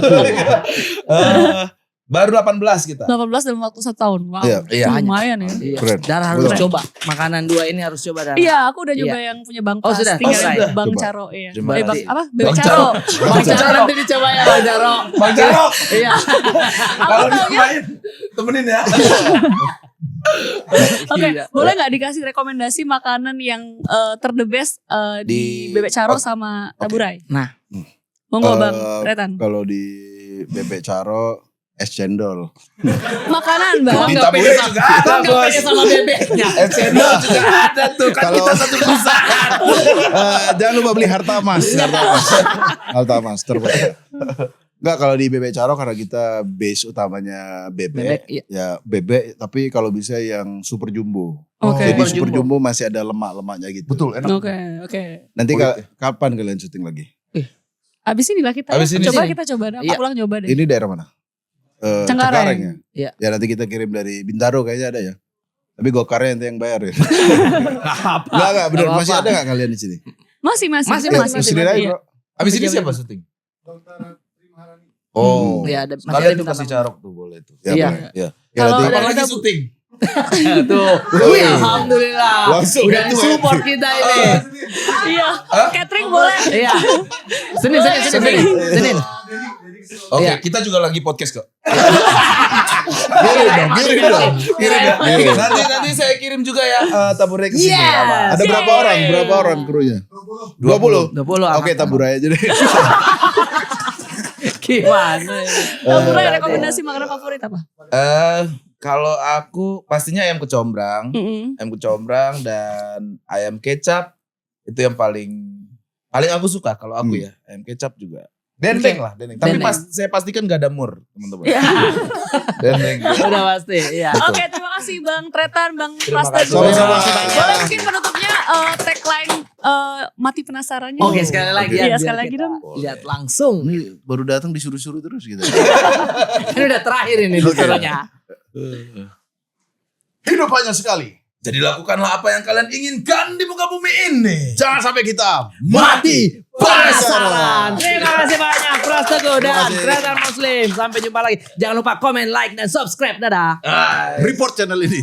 Baru 18 kita. 18 dalam waktu 1 tahun. Wow. Iya. Lumayan ya. Iya. Keren. Dar harus Keren. coba. Makanan 2 ini harus coba Dar. Iya, aku udah nyoba yang punya Bang Oh, Pas. sudah? Tinggal Oh, sudah. Bang Coba. Caro iya. Coba. Bang apa? Bebek Bang Caro. Bang Caro nanti dicoba ya Bang Caro. Bang Jarok. Iya. Kalau dia main temenin ya. Oke, Iya. boleh nggak dikasih rekomendasi makanan yang ter-the best di Di- Bebek Caro sama Taburai? Nah. Monggo Bang Eh, Tretan. Kalau di Bebek Caro es cendol. Makanan Bang. Di Taburai juga ada bos. sama bebeknya. Cendol juga ada tuh. Kan Kalau- kita satu perusahaan. Jangan lupa beli Hartamas. Hartamas terbaik. Enggak, kalau di Bebek Caro karena kita base utamanya Bebek, bebek, iya. ya bebek, tapi kalau bisa yang super jumbo. Oke. Jadi Super super jumbo masih ada lemak-lemaknya gitu. Betul, enak. Oke. Nanti Kulit kapan kalian syuting lagi? Abis ini lah kita. Abis ini coba sini. kita coba. Aku Iya. pulang coba deh. Ini daerah mana? Cengkareng. ya? Iya. Ya nanti kita kirim dari Bintaro kayaknya ada ya. Tapi gokarnya nanti yang bayar ya. Apa? Enggak, bener. Nggak Masih apa-apa. ada gak kalian di sini? Masih. Masih, Ya, masih. sini aja Iya. bro. Abis ini Jam-jam siapa itu. syuting? Oh. Iya, ada masih Sekalian ada tuh kasih bintang. carok tuh boleh tuh. Ya, Iya. boleh. Iya. Ya, Kalau nanti ada- Apalagi syuting. Tuh. Wih, alhamdulillah. Langsung Udah itu, support kita ini. Iya. Catering boleh. Iya. Senin. Oke, Iya. kita juga lagi podcast kok. kirim dong. Kirim ya. Nanti saya kirim juga ya Taburai ke sini. Yes. Apa? Ada berapa orang krunya? 20. 20. Oke, Taburai aja deh. Gimana? Taburai rekomendasi makanan favorit apa? Kalau aku pastinya ayam kecombrang, ayam kecombrang dan ayam kecap itu yang paling aku suka kalau aku ya ayam kecap juga. Dendeng lah, dendeng. Tapi Dendeng. saya pastikan gak ada mur, teman-teman. Iya. Dendeng. Udah pasti, iya. Oke, terima kasih Bang Tretan, Bang Terima Pras kasih. Teguh. Sama-sama. Boleh mungkin penutupnya tagline mati penasarannya. Oke, sekali lagi ya. Iya, biar sekali lagi kita dong. Lihat langsung. Ini baru datang disuruh-suruh terus gitu. Ini udah terakhir ini disuruhnya. Hidup hanya sekali. Jadi lakukanlah apa yang kalian inginkan di muka bumi ini. Jangan sampai kita Mati penasaran. Terima kasih banyak Pras Teguh dan Terima kasih. Tretan Muslim. Sampai jumpa lagi. Jangan lupa komen, like, dan subscribe. Dadah. report channel ini.